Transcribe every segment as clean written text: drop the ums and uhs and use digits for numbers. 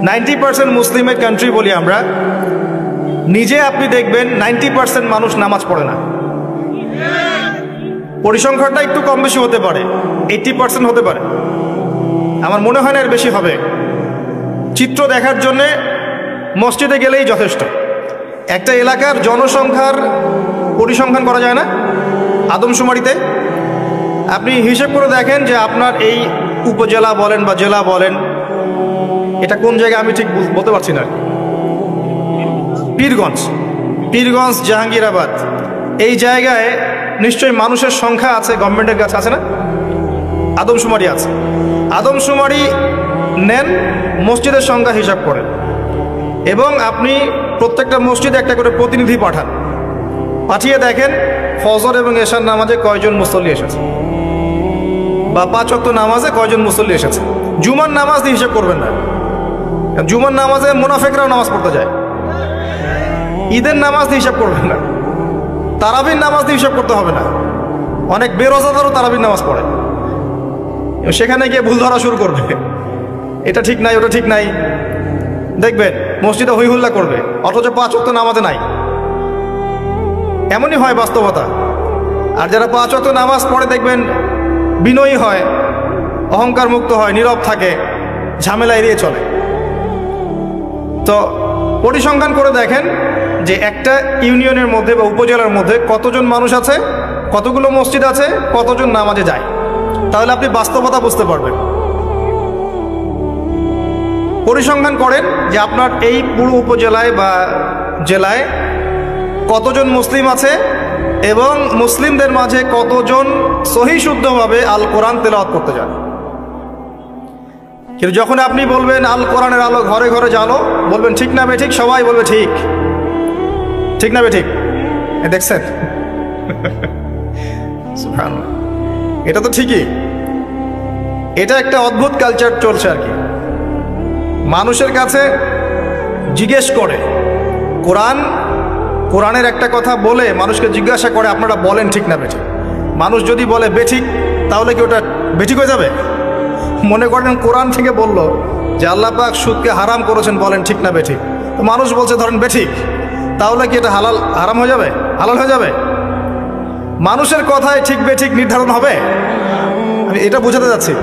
90% মুসলিমের কান্ট্রি বলি আমরা, নিজে আপনি দেখবেন 90% মানুষ নামাজ পড়ে না। পরিসংখ্যানটা একটু কম বেশি হতে পারে, 80% হতে পারে, আমার মনে হয় না এর বেশি হবে। চিত্র দেখার জন্যে মসজিদে গেলেই যথেষ্ট। একটা এলাকার জনসংখ্যার পরিসংখ্যান করা যায় না আদমশুমারিতে? আপনি হিসেব করে দেখেন যে আপনার এই উপজেলা বলেন বা জেলা বলেন, এটা কোন জায়গায় আমি ঠিক বলতে পারছি না, পীরগঞ্জ, জাহাঙ্গীরাবাদ, এই জায়গায় নিশ্চয়ই মানুষের সংখ্যা আছে, গভর্নমেন্টের কাছে আছে না? আদমশুমারি আছে। আদমশুমারি নেন, মসজিদের সংখ্যা হিসাব করেন, এবং আপনি প্রত্যেকটা মসজিদে একটা করে প্রতিনিধি পাঠান, পাঠিয়ে দেখেন ফজর এবং এশার নামাজে কয়জন মুসল্লি এসেছে, বা 5 ওয়াক্ত নামাজে কয়জন মুসল্লি এসেছে। জুমার নামাজ দিয়ে হিসাব করবেন না, জুমার নামাজে মুনাফিকরাও নামাজ পড়তে যায়। ঈদের নামাজ দিয়ে হিসাব করবেন না, তারাবির নামাজ দিয়ে হিসাব করতে হবে না। অনেক বেরোজাদারও তারাবির নামাজ পড়ে, সেখানে গিয়ে ভুল ধরা শুরু করবে, এটা ঠিক নাই, ওটা ঠিক নাই, দেখবেন মসজিদে হইহুল্লা করবে, অথচ 5 ওয়াক্ত নামাজে নাই। এমনই হয় বাস্তবতা। আর যারা 5 ওয়াক্ত নামাজ পড়ে দেখবেন বিনয়ী হয়, অহংকার মুক্ত হয়, নীরব থাকে, ঝামেলা এড়িয়ে চলে। তো পরিসংখ্যান করে দেখেন যে একটা ইউনিয়নের মধ্যে বা উপজেলার মধ্যে কতজন মানুষ আছে, কতগুলো মসজিদ আছে, কতজন নামাজে যায়, তাহলে আপনি বাস্তবতা বুঝতে পারবেন। পরিসংখ্যান করেন যে আপনার এই পুরো উপজেলায় বা জেলায় কতজন মুসলিম আছে এবং মুসলিমদের মাঝে কতজন সহি শুদ্ধভাবে আল কোরআন তেলাওয়াত করতে যান। কিন্তু যখন আপনি বলবেন আল কোরআনের আলো ঘরে ঘরে জ্বালো, বলবেন ঠিক না বেঠিক, সবাই বলবে ঠিক, ঠিক না বেঠিক, দেখছেন? এটা তো ঠিকই, এটা একটা অদ্ভুত কালচার চলছে আর কি। মানুষের কাছে জিজ্ঞেস করে, কোরআনের একটা কথা বলে মানুষকে জিজ্ঞাসা করে আপনারা বলেন ঠিক না বেঠিক। মানুষ যদি বলে বেঠিক, তাহলে কি ওটা বেঠিক হয়ে যাবে? মনে করেন কোরআন থেকে বলল যে আল্লাহ পাক সুদকে হারাম করেছেন, বলেন ঠিক না বেঠিক, তো মানুষ বলছে ধরেন বেঠিক, তাহলে কি এটা হারাম হয়ে যাবে, হালাল হয়ে যাবে? মানুষের কথায় ঠিক বেঠিক নির্ধারণ হবে? আমি এটা বোঝাতে যাচ্ছি,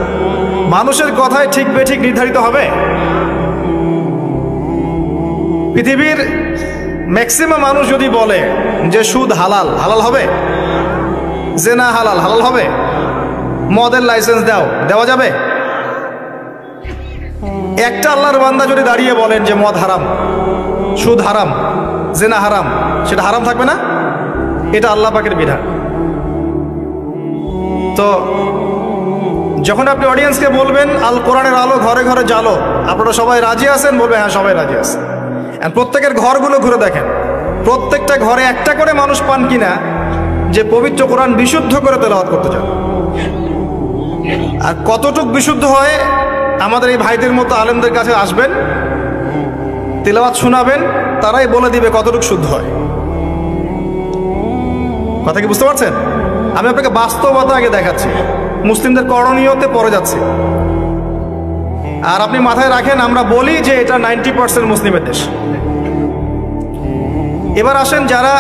মানুষের কথায় ঠিক বেঠিক নির্ধারিত হবে? পৃথিবীর ম্যাক্সিমাম মানুষ যদি বলে যে সুদ হালাল, হালাল হবে? জেনা হালাল, হালাল হবে? মদের লাইসেন্স দেওয়া যাবে? একটা আল্লাহর বান্দা যদি দাঁড়িয়ে বলেন যে মদ হারাম, সুদ হারাম, জেনা হারাম, সেটা হারাম থাকবে না? এটা আল্লাহ পাকের বিধান। তো যখন আপনি অডিয়েন্সকে বলবেন আল কোরআনের আলো ঘরে ঘরে জ্বালো, আপনারা সবাই রাজি আছেন? বলবে হ্যাঁ সবাই রাজি আছে। আর প্রত্যেকের ঘরগুলো ঘুরে দেখেন, প্রত্যেকটা ঘরে একটা করে মানুষ পান কিনা যে পবিত্র কোরআন বিশুদ্ধ করে তেলাওয়াত করতে চান। আর কতটুক বিশুদ্ধ হয়, আমাদের এই ভাইদের মতো আলেমদের কাছে আসবেন, তেলাওয়াত শোনাবেন, তারাই বলে দিবে কতটুক শুদ্ধ হয়। কথা কি বুঝতে পারছেন? আমি আপনাকে বাস্তবতা আগে দেখাচ্ছি, মুসলিমদের করণীয়তে পড়ে যাচ্ছে। আর আপনি মাথায় রাখেন, আমরা বলি যে এটা 90% মুসলিমের দেশ। এবার আসেন যারা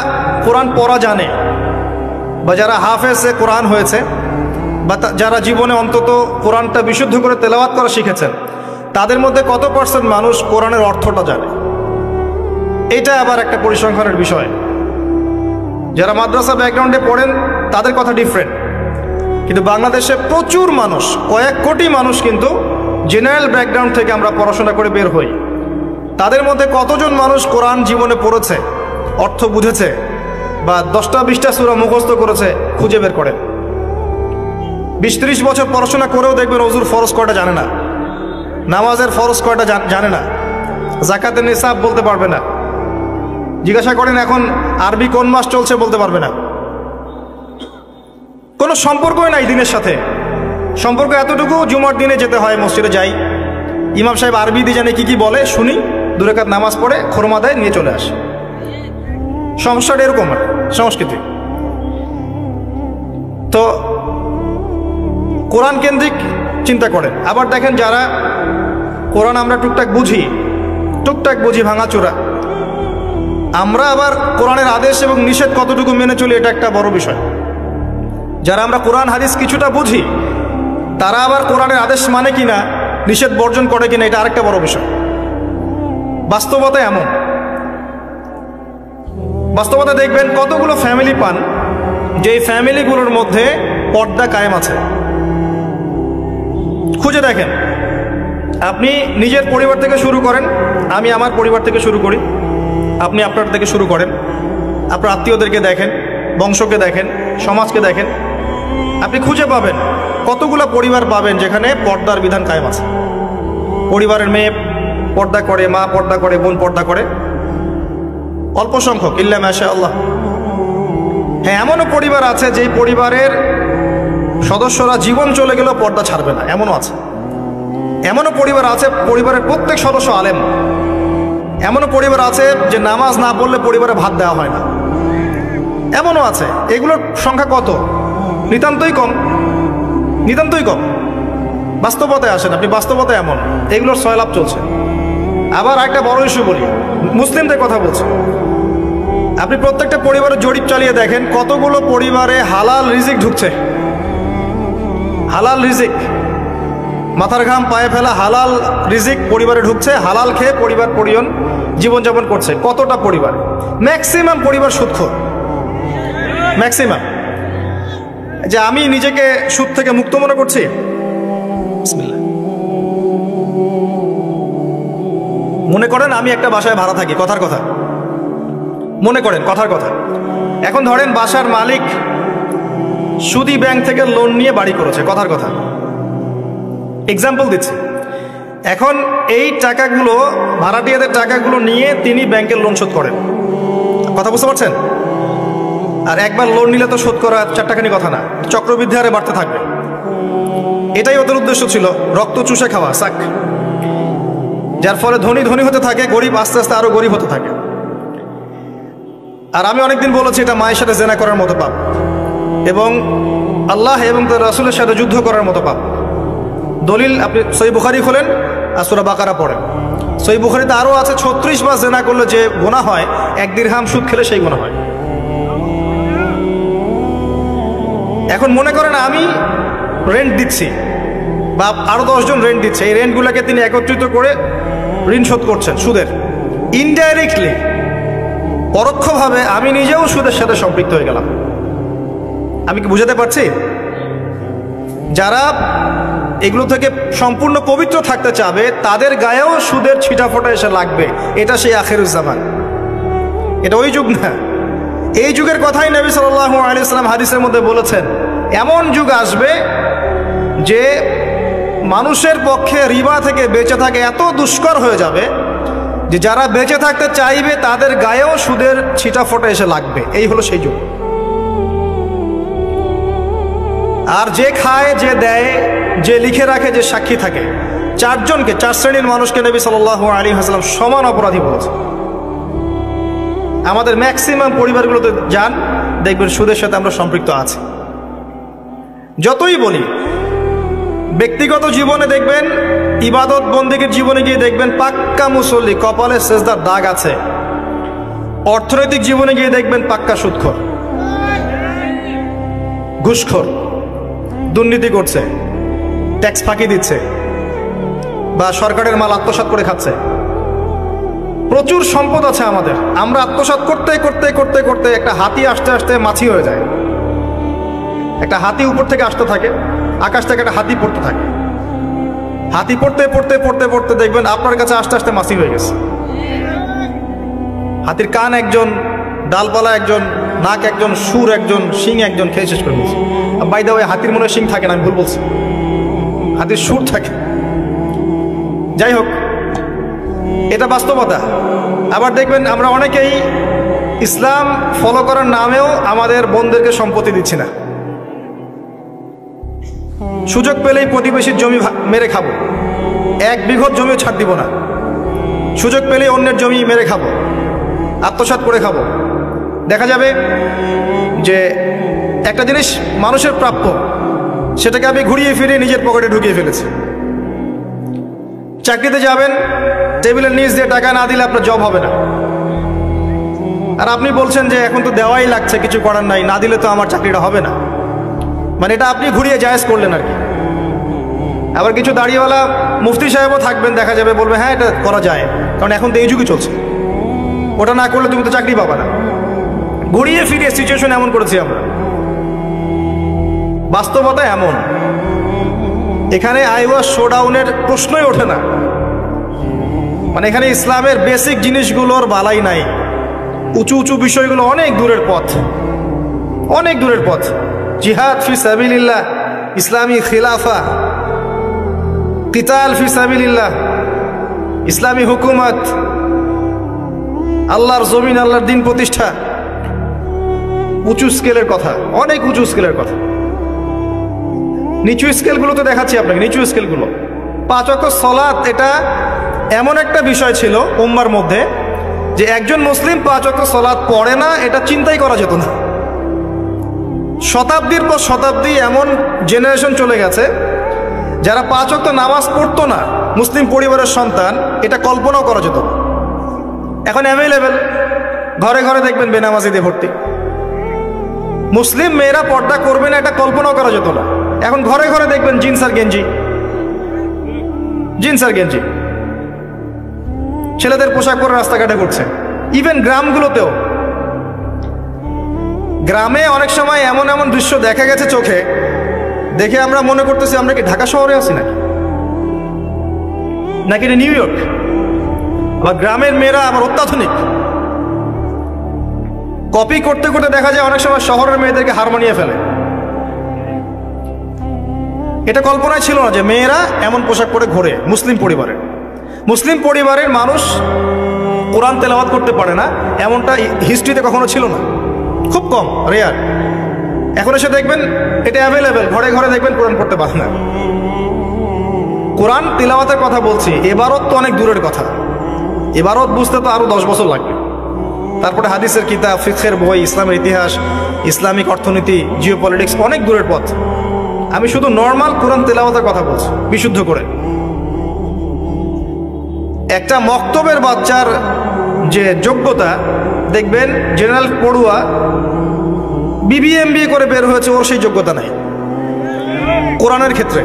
কোরআন পড়া জানে, বা যারা হাফেজে কোরআন হয়েছে, বা যারা জীবনে অন্তত কোরআনটা বিশুদ্ধ করে তেলাওয়াত করা শিখেছেন, তাদের মধ্যে কত % মানুষ কোরআনের অর্থটা জানে? এটা আবার একটা পরিসংখ্যানের বিষয়। যারা মাদ্রাসা ব্যাকগ্রাউন্ডে পড়েন তাদের কথা ডিফারেন্ট, কিন্তু বাংলাদেশে প্রচুর মানুষ, কয়েক কোটি মানুষ কিন্তু জেনারেল ব্যাকগ্রাউন্ড থেকে আমরা পড়াশোনা করে বের হই। তাদের মধ্যে কতজন মানুষ কোরআন জীবনে পড়েছে, অর্থ বুঝেছে, বা 10টা 20টা সূরা মুখস্থ করেছে? খুঁজে বের করেন। 20-30 বছর পড়াশোনা করেও দেখবেন ওযুর ফরজ কয়টা জানে না, নামাজের ফরজ কয়টা জানে না, যাকাতের নিসাব বলতে পারবে না। জিজ্ঞাসা করেন এখন আরবি কোন মাস চলছে, বলতে পারবে না। কোনো সম্পর্কই নাই দিনের সাথে। সম্পর্ক এতটুকু, জুমার দিনে যেতে হয়, মসজিদে যাই, ইমাম সাহেব আরবি দিয়ে জানে কি বলে শুনি, 2 রাকাত নামাজ পড়ে খোরমা দেয়, নিয়ে চলে আসে। সমস্যাটা এরকম সংস্কৃতি। তো কোরআন কেন্দ্রিক চিন্তা করেন। আবার দেখেন যারা কোরআন আমরা টুকটাক বুঝি, টুকটাক বুঝি ভাঙাচোরা। আমরা আবার কোরআনের আদেশ এবং নিষেধ কতটুকু মেনে চলি এটা একটা বড় বিষয়। যারা আমরা কোরআন হাদিস কিছুটা বুঝি তারা আবার কোরআনের আদেশ মানে কিনা, নিষেধ বর্জন করে কিনা, এটা আরেকটা বড় বিষয়। বাস্তবতা এমন, বাস্তবতা দেখবেন কতগুলো ফ্যামিলি পান যে ফ্যামিলিগুলোর মধ্যে পর্দা কায়েম আছে। খুঁজে দেখেন, আপনি নিজের পরিবার থেকে শুরু করেন, আমি আমার পরিবার থেকে শুরু করি, আপনি আপনার থেকে শুরু করেন, আপনার আত্মীয়দেরকে দেখেন, বংশকে দেখেন, সমাজকে দেখেন, আপনি খুঁজে পাবেন কতগুলো পরিবার পাবেন যেখানে পর্দার বিধান কায়েম আছে। পরিবারের মেয়ে পর্দা করে, মা পর্দা করে, বোন পর্দা করে, অল্প সংখ্যক, ইল্লা মাশাআল্লাহ। হ্যাঁ, এমনও পরিবার আছে যে পরিবারের সদস্যরা জীবন চলে গেলেও পর্দা ছাড়বে না, এমনও আছে। এমনও পরিবার আছে পরিবারের প্রত্যেক সদস্য আলেম। এমনও পরিবার আছে যে নামাজ না পড়লে পরিবারে ভাত দেওয়া হয় না, এমনও আছে। এগুলোর সংখ্যা কত? নিতান্তই কম, নিতান্তই কম। বাস্তবতায় আসেন আপনি, বাস্তবতা এমন, এগুলোর সয়লাভ চলছে। আবার একটা বড় ইস্যু বলি, মুসলিমদের কথা বলছি। আপনি প্রত্যেকটা পরিবারের জরিপ চালিয়ে দেখেন কতগুলো পরিবারে হালাল রিজিক ঢুকছে। হালাল রিজিক, মাথার ঘাম পায়ে ফেলা হালাল রিজিক পরিবারে ঢুকছে, হালাল খেয়ে পরিবার পরিজন জীবনযাপন করছে। কতটা পরিবার? ম্যাক্সিমাম পরিবার সুদখোর, ম্যাক্সিমাম। যে আমি নিজেকে সুদ থেকে মুক্ত মনে করছি, বিসমিল্লাহ। মনে করেন আমি একটা বাসায় ভাড়া থাকি, কথার কথা, মনে করেন কথার কথা। এখন ধরেন বাসার মালিক সুদী ব্যাংক থেকে লোন নিয়ে বাড়ি করেছে, কথার কথা, এক্সাম্পল দিচ্ছি। এখন এই টাকাগুলো, ভাড়াটিয়াদের টাকাগুলো নিয়ে তিনি ব্যাংকের লোন শোধ করেন, কথা বুঝতে পারছেন? আর একবার লোন নিলে তো শোধ করা চারটাখানি কথা না, চক্রবৃদ্ধি হারে বাড়তে থাকবে। এটাই ওদের উদ্দেশ্য ছিল, রক্ত চুষে খাওয়া, সাক। যার ফলে ধনী ধনী হতে থাকে, গরিব আস্তে আস্তে আরো গরিব হতে থাকে। আর আমি অনেকদিন বলেছি এটা মায়ের সাথে জেনা করার মতো পাপ, এবং আল্লাহ এবং তার রাসূলের সাথে যুদ্ধ করার মতো পাপ। দলিল আপনি সহিহ বুখারী খোলেন আর সূরা বাকারা পড়েন। সহিহ বুখারীতে আরও আছে 36 বার জেনা করলে যে গুনাহ হয়, 1 দিরহাম সুদ খেলে সেই গুনাহ হয়। এখন মনে করেন আমি রেন্ট দিচ্ছি, বা আরো 10 জন রেন্ট দিচ্ছে, এই রেন্টগুলোকে তিনি একত্রিত করে ঋণ শোধ করছেন সুদের। ইনডাইরেক্টলি, পরোক্ষভাবে আমি নিজেও সুদের সাথে সম্পৃক্ত হয়ে গেলাম। আমি কি বুঝাতে পারছি? যারা এগুলো থেকে সম্পূর্ণ পবিত্র থাকতে চাবে তাদের গায়েও সুদের ছিটাফোঁটা এসে লাগবে। এটা সেই আখিরুজ্জামান, এটা ওই যুগ না। এই যুগের কথাই নবী সাল্লাল্লাহু আলাইহি ওয়াসাল্লাম হাদিসের মধ্যে বলেছেন, এমন যুগ আসবে যে মানুষের পক্ষে রিবা থেকে বেঁচে থাকে এত দুষ্কর হয়ে যাবে যে যারা বেঁচে থাকতে চাইবে তাদের গায়েও সুদের ছিটাফোঁটা এসে লাগবে। এই হলো সেই যুগ। আর যে খায়, যে দেয়, যে লিখে রাখে, যে সাক্ষী থাকে, 4 জনকে, 4 শ্রেণীর মানুষকে নবী সাল্লাল্লাহু আলাইহি ওয়াসাল্লাম সমান অপরাধী বলেছে। আমাদের ম্যাক্সিমাম পরিবারগুলোতে যান, দেখবেন সুদের সাথে আমরা সম্পৃক্ত আছি। যতই বলি, ব্যক্তিগত জীবনে দেখবেন, ইবাদত বন্দেগীর জীবনে গিয়ে দেখবেন পাক্কা মুসল্লি, কপালে সেজদার দাগ আছে। অর্থনৈতিক জীবনে গিয়ে দেখবেন পাক্কা সুদখোর, ঘুষখোর, দুর্নীতি করছে, ট্যাক্স ফাঁকি দিচ্ছে, বা সরকারের মাল আত্মসাৎ করে খাচ্ছে। প্রচুর সম্পদ আছে আমাদের, আমরা আত্মসাৎ করতে করতে করতে করতে একটা হাতি আসতে আসতে মাছি হয়ে যায়। একটা হাতি উপর থেকে আসতে থাকে, আকাশ থেকে একটা হাতি পড়তে থাকে। হাতি পড়তে পড়তে পড়তে পড়তে দেখবেন আপনার কাছে আস্তে আস্তে মাছি হয়ে গেছে। হাতির কান একজন, ডালপালা একজন, নাক একজন, সুর একজন, শিং একজন, খেয়ে শেষ করে দিয়েছে। বাই দা ওয়ে, হাতির মনে শিং থাকে না, আমি ভুল বলছি, হাতির সুর থাকে। যাই হোক, এটা বাস্তবতা। আবার দেখবেন আমরা অনেকেই ইসলাম ফলো করার নামেও আমাদের বোনদেরকে সম্পত্তি দিচ্ছি না। সুযোগ পেলেই প্রতিবেশীর জমি মেরে খাবো, 1 বিঘত জমিও ছাড় দিব না। সুযোগ পেলেই অন্যের জমি মেরে খাবো, আত্মসাৎ করে খাবো। দেখা যাবে যে একটা জিনিস মানুষের প্রাপ্য, সেটাকে আমি ঘুরিয়ে ফিরিয়ে নিজের পকেটে ঢুকিয়ে ফেলেছি। চাকরিতে যাবেন, টেবিলের নিচ দিয়ে টাকা না দিলে আপনার জব হবে না। আর আপনি বলছেন যে এখন তো দেওয়াই লাগছে, কিছু করার নাই, না দিলে তো আমার চাকরিটা হবে না। মানে এটা আপনি ঘুরিয়ে জায়েজ করলেন আর কি। আবার কিছু দাড়িওয়ালা মুফতি সাহেবও থাকবেন, দেখা যাবে বলবে হ্যাঁ এটা করা যায়, কারণ এখন তো এই যুগে চলছে, ওটা না করলে তুমি তো চাকরি পাবা না। ঘুরিয়ে ফিরিয়ে সিচুয়েশন এমন করেছি আমরা। বাস্তবতা এমন, এখানে আইওয়া শোডাউনের প্রশ্নই ওঠে না। মানে এখানে ইসলামের বেসিক জিনিসগুলোর বালাই নাই। উঁচু উঁচু বিষয়গুলো অনেক দূরের পথ, অনেক দূরের পথ। জিহাদ ফি সাবিলিল্লাহ, ইসলামী খিলাফা, কিতাল ফি সাবিলিল্লাহ, ইসলামী হুকুমত, আল্লাহর জমিন, আল্লাহর দিন প্রতিষ্ঠা, উঁচু স্কেলের কথা, অনেক উঁচু স্কেলের কথা। নিচু স্কেলগুলো তো দেখাচ্ছি আপনাকে, নিচু স্কেলগুলো। 5 ওয়াক্ত সালাত এটা এমন একটা বিষয় ছিল উম্মার মধ্যে যে একজন মুসলিম 5 ওয়াক্ত সালাত পড়ে না এটা চিন্তাই করা যেত না। শতাব্দীর পর শতাব্দী এমন জেনারেশন চলে গেছে যারা 5 ওয়াক্ত নামাজ পড়তো না, মুসলিম পরিবারের সন্তান, এটা কল্পনাও করা যেত না। এখন অ্যাভেলেবেল, ঘরে ঘরে দেখবেন বেনামাজিদের ভর্তি। মুসলিম মেয়েরা পর্দা করবে না এটা কল্পনাও করা যেত না, এখন ঘরে ঘরে দেখবেন জিন্স আর গেঞ্জি, জিন্স আর গেঞ্জি, ছেলেদের পোশাক পরে রাস্তাঘাটে ঘুরছে। ইভেন গ্রামগুলোতেও, গ্রামে অনেক সময় এমন এমন দৃশ্য দেখা গেছে চোখে, দেখে আমরা মনে করতেছি আমরা কি ঢাকা শহরে আছি নাকি, নাকি নিউ ইয়র্ক। আবার গ্রামের মেয়েরা আবার অত্যাধুনিক, কপি করতে করতে দেখা যায় অনেক সময় শহরের মেয়েদেরকে হার মানিয়ে ফেলে। এটা কল্পনায় ছিল না যে মেয়েরা এমন পোশাক পরে ঘোরে। মুসলিম পরিবারের মানুষ কোরআন তেলাওয়াত করতে পারে না, এমনটা হিস্ট্রিতে কখনো ছিল না, খুব কম, রেয়ার। এখন এসে দেখবেন এটা অ্যাভেলেবেল, ঘরে ঘরে দেখবেন কোরআন পড়তে পারে না। কোরআন তিলাওয়াতের কথা বলছি, এবারত তো অনেক দূরের কথা, এবারত বুঝতে তো আরো 10 বছর লাগবে। তারপরে হাদিসের কিতাব, ফিকহের বই, ইসলামের ইতিহাস, ইসলামিক অর্থনীতি, জিওপলিটিক্স, অনেক দূরের পথ। আমি শুধু নর্মাল কোরআন তেলাওয়াতের কথা বলছি, বিশুদ্ধ করে। একটা মক্তবের বাচ্চার যে যোগ্যতা, দেখবেন জেনারেল পড়ুয়া BBA করে বের হয়েছে, ওর সেই যোগ্যতা নাই কোরআনের ক্ষেত্রে।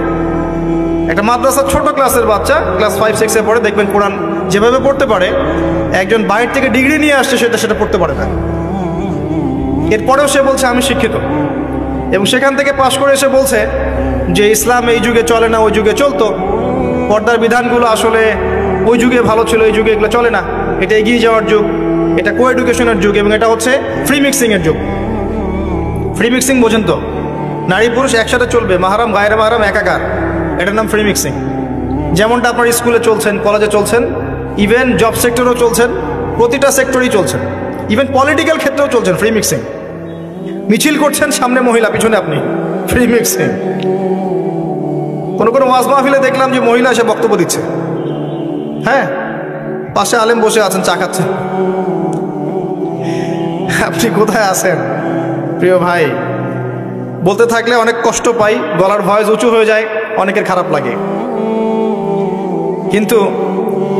একটা মাদ্রাসার ছোট ক্লাসের বাচ্চা, ক্লাস 5-6-এ পড়ে, দেখবেন কোরআন যেভাবে পড়তে পারে, একজন বাইরে থেকে ডিগ্রি নিয়ে আসছে সেটা পড়তে পারে না। এরপরেও সে বলছে আমি শিক্ষিত, এবং সেখান থেকে পাশ করে এসে বলছে যে ইসলাম এই যুগে চলে না, ওই যুগে চলতো, পর্দার বিধানগুলো আসলে ওই যুগে ভালো ছিল, এই যুগে এগুলো চলে না, এটা এগিয়ে যাওয়ার যুগ, এটা কো এডুকেশনের যুগ, এবং এটা হচ্ছে ফ্রি মিক্সিংয়ের যুগ। ফ্রি মিক্সিং বোঝেন তো, নারী পুরুষ একসাথে চলবে, মাহারাম গায়রে মাহারাম একাকার, এটার নাম ফ্রি মিক্সিং। যেমনটা আপনার স্কুলে চলছেন, কলেজে চলছেন, ইভেন জব সেক্টরেও চলছেন, প্রতিটা সেক্টরেই চলছেন, ইভেন পলিটিক্যাল ক্ষেত্রেও চলছেন ফ্রি মিক্সিং। মিছিল করছেন, সামনে মহিলা, পিছনে আপনি, ফ্রি মিক্সিং। কোনো কোনো ওয়াজ মাহফিলে দেখলাম যে মহিলা এসে বক্তব্য দিচ্ছে, হ্যাঁ, পাশে আলেম বসে আছেন, চা খাচ্ছেন। আপনি কোথায় আছেন প্রিয় ভাই? বলতে থাকলে অনেক কষ্ট পাই, গলার ভয়েস উঁচু হয়ে যায়, অনেকের খারাপ লাগে, কিন্তু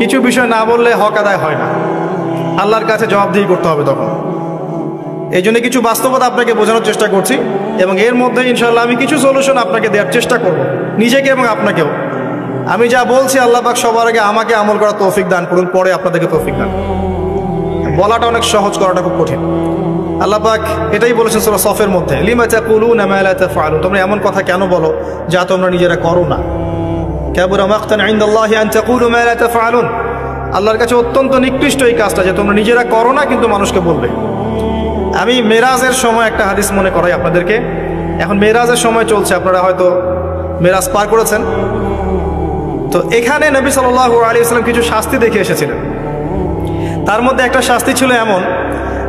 কিছু বিষয় না বললে হক আদায় হয় না, আল্লাহর কাছে জবাবদিহি করতে হবে তখন। এই জন্য কিছু বাস্তবতা আপনাকে বোঝানোর চেষ্টা করছি, এবং এর মধ্যে ইনশাল্লাহ আমি কিছু সলিউশন আপনাকে দেওয়ার চেষ্টা করব, নিজেকে এবং আপনাকেও। আমি যা বলছি আল্লাহ পাক সবার আগে আমাকে আমল করার তৌফিক দান করুন, পরে আপনাদেরকে তৌফিক দান। বলাটা অনেক সহজ, করাটা খুব কঠিন। আল্লাহ পাক এটাই বলেছেন সূরা সফের মধ্যে, লিমা তাকুলুনা মা লা তাফআলুন, তোমরা এমন কথা কেন বলো যা তোমরা নিজেরা করো না। কাবুরা মাকতান ইনদাল্লাহি আন তাকুলু মা লা তাফআলুন, আল্লাহর কাছে অত্যন্ত নিকৃষ্ট এই কাজটা যে তোমরা নিজেরা করো না কিন্তু মানুষকে বলবে। আমি মেরাজের সময় একটা হাদিস মনে করাই আপনাদেরকে। এখন মেরাজের সময় চলছে, আপনারা হয়তো মেরাজ পার করেছেন। তো এখানে নবী সাল্লাল্লাহু আলাইহি ওয়াসাল্লাম কিছু শাস্তি দেখে এসেছিলেন। তার মধ্যে একটা শাস্তি ছিল এমন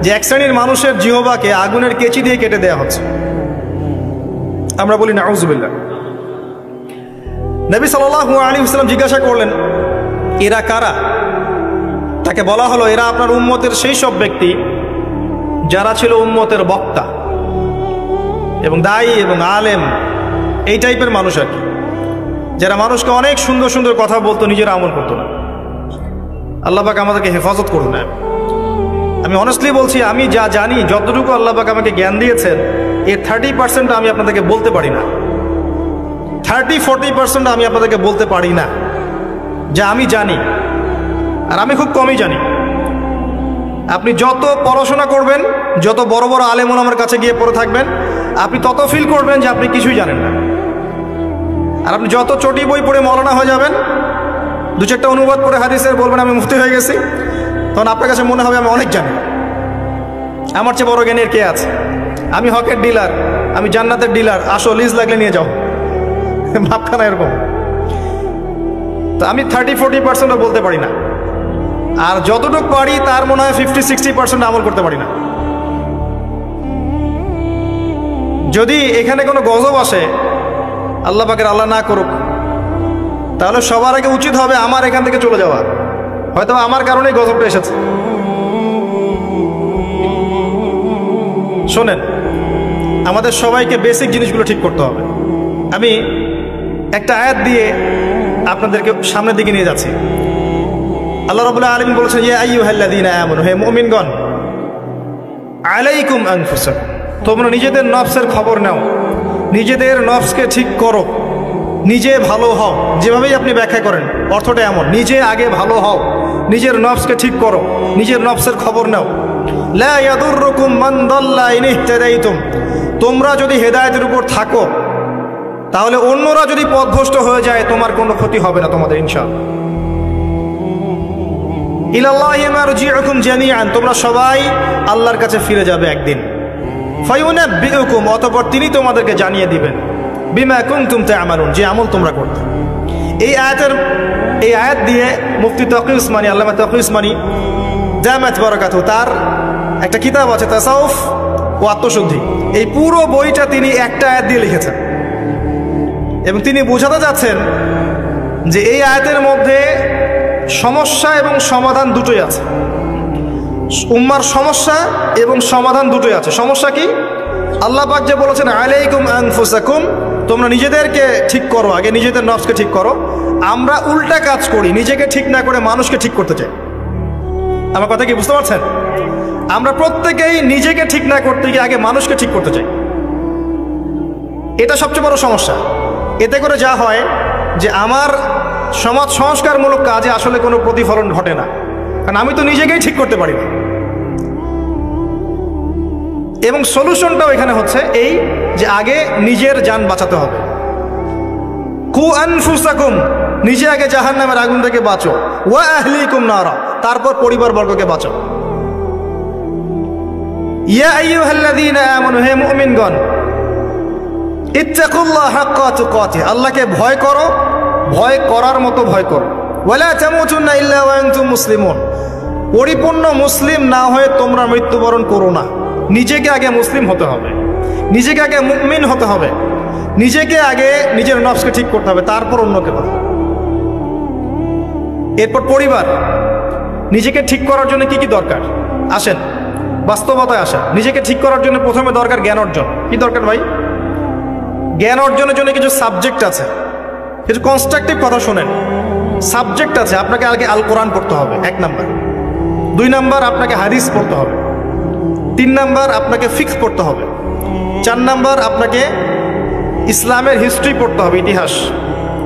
যে এক শ্রেণীর মানুষের জিহ্বাকে আগুনের কেচি দিয়ে কেটে দেওয়া হচ্ছে। আমরা বলি নাউযুবিল্লাহ। নবী সাল্লাল্লাহু আলাইহি ওয়াসাল্লাম জিজ্ঞাসা করলেন এরা কারা? তাকে বলা হলো এরা আপনার উম্মতের সেই সব ব্যক্তি যারা ছিল উম্মতের বক্তা এবং দায়ী এবং আলেম, এই টাইপের মানুষ আর কি, যারা মানুষকে অনেক সুন্দর সুন্দর কথা বলতো, নিজের আমল করতো না। আল্লাহ পাক আমাদেরকে হেফাজত করুন। আমি অনেস্টলি বলছি, আমি যা জানি, যতটুকু আল্লাহ পাক আমাকে জ্ঞান দিয়েছেন, এর 30% আমি আপনাদেরকে বলতে পারি না। 30-40% আমি আপনাদেরকে বলতে পারি না যা আমি জানি, আর আমি খুব কমই জানি। আপনি যত পড়াশোনা করবেন, যত বড় বড় আলেম ওলামার কাছে গিয়ে পড়ে থাকবেন, আপনি তত ফিল করবেন যে আপনি কিছুই জানেন না। আর আপনি যত চটি বই পড়ে মৌলানা হয়ে যাবেন, দু চারটা অনুবাদ পড়ে হাদিসের বলবেন আমি মুফতি হয়ে গেছি, তখন আপনার কাছে মনে হবে আমি অনেক জানি, আমার চেয়ে বড় জ্ঞানের কে আছে, আমি হকের ডিলার, আমি জান্নাতের ডিলার, আসো লিজ লাগলে নিয়ে যাও, ভাবখানা এরকম। তো আমি 30-40% বলতে পারি না, আর যতটুকু পারি তার মনে হয় 50-60% আমল করতে পারি না। যদি এখানে কোনো গজব আসে, আল্লাহ পাকের আল্লাহ না করুক, তাহলে সবার আগে উচিত হবে আমার এখান থেকে চলে যাওয়া। হয়তো আমার কারণেই গজবটা এসেছে। শোনেন, আমাদের সবাইকে বেসিক জিনিসগুলো ঠিক করতে হবে। আমি একটা আয়াত দিয়ে আপনাদেরকে সামনের দিকে নিয়ে যাচ্ছি। আল্লাহ রাব্বুল আলামিন বলেছেন, ইয়া আইয়ুহাল্লাযীনা আমানু, হে মুমিনগণ, আলাইকুম আনফুসাকুম, তোমরা নিজেদের নফসের খবর নাও, নিজেদের নফসকে ঠিক করো, নিজে ভালো হও। যেভাবেই আপনি ব্যাখ্যা করেন অর্থটা এমন, নিজে আগে ভালো হও, নিজের নফসকে ঠিক করো, নিজের নফসের খবর নাও। লা ইয়াদুররুকুম মান দাল্লা ইন ইহতাদাইতুম, তোমরা যদি হেদায়েতের উপর থাকো, তাহলে অন্যরা যদি পথভ্রষ্ট হয়ে যায় তোমার কোনো ক্ষতি হবে না তোমাদের, ইনশাআল্লাহ। ইলাল্লাহি মারজিউকুম জামিআন, তোমরা সবাই আল্লাহর কাছে ফিরে যাবে একদিন। ফায়ুনাব্বিউকুম, অতঃপর তিনি তোমাদেরকে জানিয়ে দিবেন, বিমা কুনতুম তা'মালুন, যে আমল তোমরা করতে। এই আয়াত দিয়ে মুফতি তাকি উসমানী, আল্লামা তাকি উসমানী জামাত বারাকাতুহু, তার একটা কিতাব আছে তাসাউফ ও আত্মশুদ্ধি, এই পুরো বইটা তিনি একটা আয়াত দিয়ে লিখেছেন। এবং তিনি বোঝাতে যাচ্ছেন যে এই আয়াতের মধ্যে সমস্যা এবং সমাধান দুটোই আছে। উম্মার সমস্যা এবং সমাধান দুটোই আছে। সমস্যা কি? আল্লাহ পাক যে বলেছেন আলাইকুম আনফুসাকুম, তোমরা নিজেদেরকে ঠিক করো, আগে নিজেদের নফসকে ঠিক করো। আমরা উল্টা কাজ করি, নিজেকে ঠিক না করে মানুষকে ঠিক করতে চাই। আমার কথা কি বুঝতে পারছেন? আমরা প্রত্যেকেই নিজেকে ঠিক না করতে গিয়ে আগে মানুষকে ঠিক করতে চাই। এটা সবচেয়ে বড় সমস্যা। এতে করে যা হয় যে আমার সমাজ সংস্কারমূলক কাজে আসলে কোনো প্রতিফলন ঘটে না, কারণ আমি তো নিজেকেই ঠিক করতে পারি না। এবং সলিউশনটাও এখানে হচ্ছে এই যে আগে নিজের জান বাঁচাতে হবে। কু আনফুসাকুম, নিজে আগে জাহান্নামের আগুন থেকে বাঁচো, ওয়া আহলিকুম নারা, তারপর পরিবার বর্গকে বাঁচো। ইয়া আইয়ুহাল্লাযীনা আমানু, হে মুমিনগণ, ইত্তাকুল্লাহ হাক্কা তুকাতিহ, আল্লাহকে ভয় করো, ভয় করার মতো ভয় করো। ওয়ালা তামুতুন্না ইল্লা ওয়া আনতুম মুসলিমুন, পরিপূর্ণ মুসলিম না হয়ে তোমরা মৃত্যুবরণ করো না। নিজেকে আগে মুসলিম হতে হবে, নিজেকে আগে মুমিন হতে হবে, নিজেকে আগে নিজের নফসকে ঠিক করতে হবে, তারপর অন্যকে বলো। এরপর পরিবার। নিজেকে ঠিক করার জন্য কি কি দরকার? আসেন বাস্তবতায় আসেন। নিজেকে ঠিক করার জন্য প্রথমে দরকার জ্ঞান অর্জন। কি দরকার ভাই? জ্ঞান অর্জনের জন্য কিছু সাবজেক্ট আছে, কিছু কনস্ট্রাকটিভ কথা শোনেন। সাবজেক্ট আছে, আপনাকে আগে আল কোরআন পড়তে হবে 1 নাম্বার, 2 নাম্বার আপনাকে হাদিস পড়তে হবে, 3 নাম্বার আপনাকে ফিকহ পড়তে হবে, 4 নাম্বার আপনাকে ইসলামের হিস্ট্রি পড়তে হবে, ইতিহাস,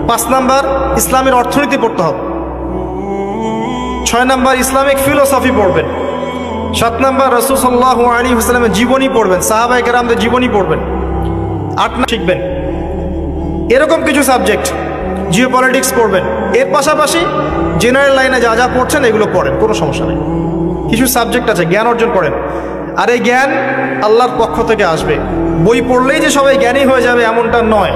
5 নাম্বার ইসলামের অর্থনীতি পড়তে হবে, 6 নাম্বার ইসলামিক ফিলোসফি পড়বেন, 7 নাম্বার রাসূল সাল্লাল্লাহু আলাইহি ওয়াসাল্লামের জীবনী পড়বেন, সাহাবায়ে কেরামদের জীবনী পড়বেন, 8 নাম্বার শিখবেন। এরকম কিছু সাবজেক্ট। জিওপলিটিক্স পড়বেন। এর পাশাপাশি জেনারেল লাইনে যা যা পড়ছেন এগুলো পড়েন, কোনো সমস্যা নেই। কিছু সাবজেক্ট আছে, জ্ঞান অর্জন করেন। আর এই জ্ঞান আল্লাহর পক্ষ থেকে আসবে। বই পড়লেই যে সবাই জ্ঞানী হয়ে যাবে এমনটা নয়,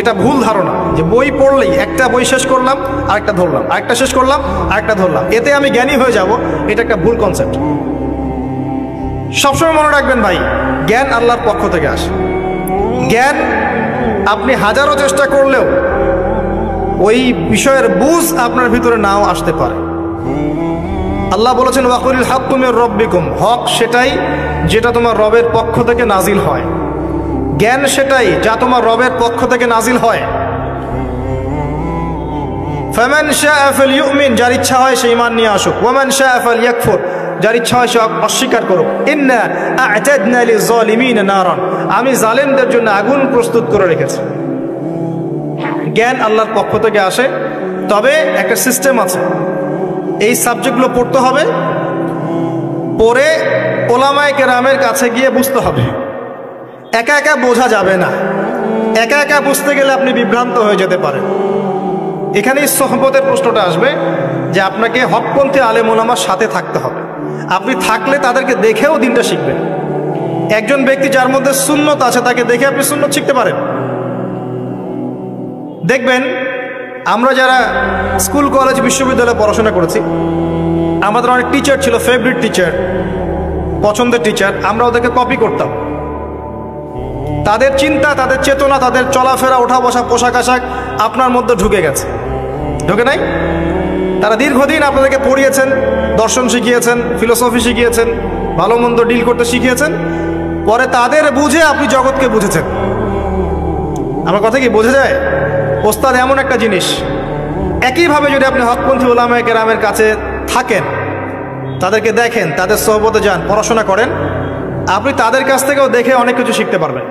এটা ভুল ধারণা যে বই পড়লেই, একটা বই শেষ করলাম আরেকটা ধরলাম, আরেকটা শেষ করলাম আরেকটা ধরলাম, এতে আমি জ্ঞানী হয়ে যাব, এটা একটা ভুল কনসেপ্ট। সবসময় মনে রাখবেন ভাই, জ্ঞান আল্লাহর পক্ষ থেকে আসে। জ্ঞান আপনি হাজারো চেষ্টা করলেও ওই বিষয়ের বুঝ আপনার ভিতরে নাও আসতে পারে। আল্লাহ বলেছেন ওয়াকুলিল হাক্কু মির রাব্বিকুম, হক সেটাই যেটা তোমার রবের পক্ষ থেকে নাজিল হয়। জ্ঞান সেটাই যা তোমার রবের পক্ষ থেকে নাজিল হয়। ফামান শাআ ফালইউমিন, যার ইচ্ছা হয় সে ঈমান নিয়ে আসুক, ওয়ামান শাআ ফালইয়াকফুর, যার ইচ্ছা হয় সে অস্বীকার করুক। ইন্না আ'তাদনা লিয-যালিমিনা নারান, আমি জালেমদের জন্য আগুন প্রস্তুত করে রেখেছি। জ্ঞান আল্লাহর পক্ষ থেকে আসে, তবে একটা সিস্টেম আছে। এই সাবজেক্টগুলো পড়তে হবে, পড়ে ওলামায়ে কেরামের কাছে গিয়ে বুঝতে হবে। একা একা বোঝা যাবে না, একা একা বুঝতে গেলে আপনি বিভ্রান্ত হয়ে যেতে পারেন। এখানেই সোহবতের প্রশ্নটা আসবে যে আপনাকে হকপন্থী আলেম ওলামার সাথে থাকতে হবে। আপনি থাকলে তাদেরকে দেখেও দিনটা শিখবেন। একজন ব্যক্তি যার মধ্যে সুন্নত আছে তাকে দেখে আপনি সুন্নত শিখতে পারেন। দেখবেন আমরা যারা স্কুল কলেজ বিশ্ববিদ্যালয়ে পড়াশোনা করেছি, আমাদের অনেক টিচার ছিল, ফেভারিট টিচার, পছন্দের টিচার, আমরা ওদেরকে কপি করতাম। তাদের চিন্তা, তাদের চেতনা, তাদের চলাফেরা, ওঠা বসা, পোশাক আশাক আপনার মধ্যে ঢুকে গেছে, ঢুকে নাই? তারা দীর্ঘদিন আপনাদেরকে পড়িয়েছেন, দর্শন শিখিয়েছেন, ফিলোসফি শিখিয়েছেন, ভালো মন্দ ডিল করতে শিখিয়েছেন। পরে তাদের বুঝে আপনি জগৎকে বুঝেছেন। আমার কথা কি বোঝা যায়? ওস্তাদ এমন একটা জিনিস, একইভাবে যদি আপনি হকপন্থী উলামায়ে কেরামের কাছে থাকেন, তাদেরকে দেখেন, তাদের সোহবতে যান, পড়াশোনা করেন, আপনি তাদের কাছ থেকেও দেখে অনেক কিছু শিখতে পারবেন।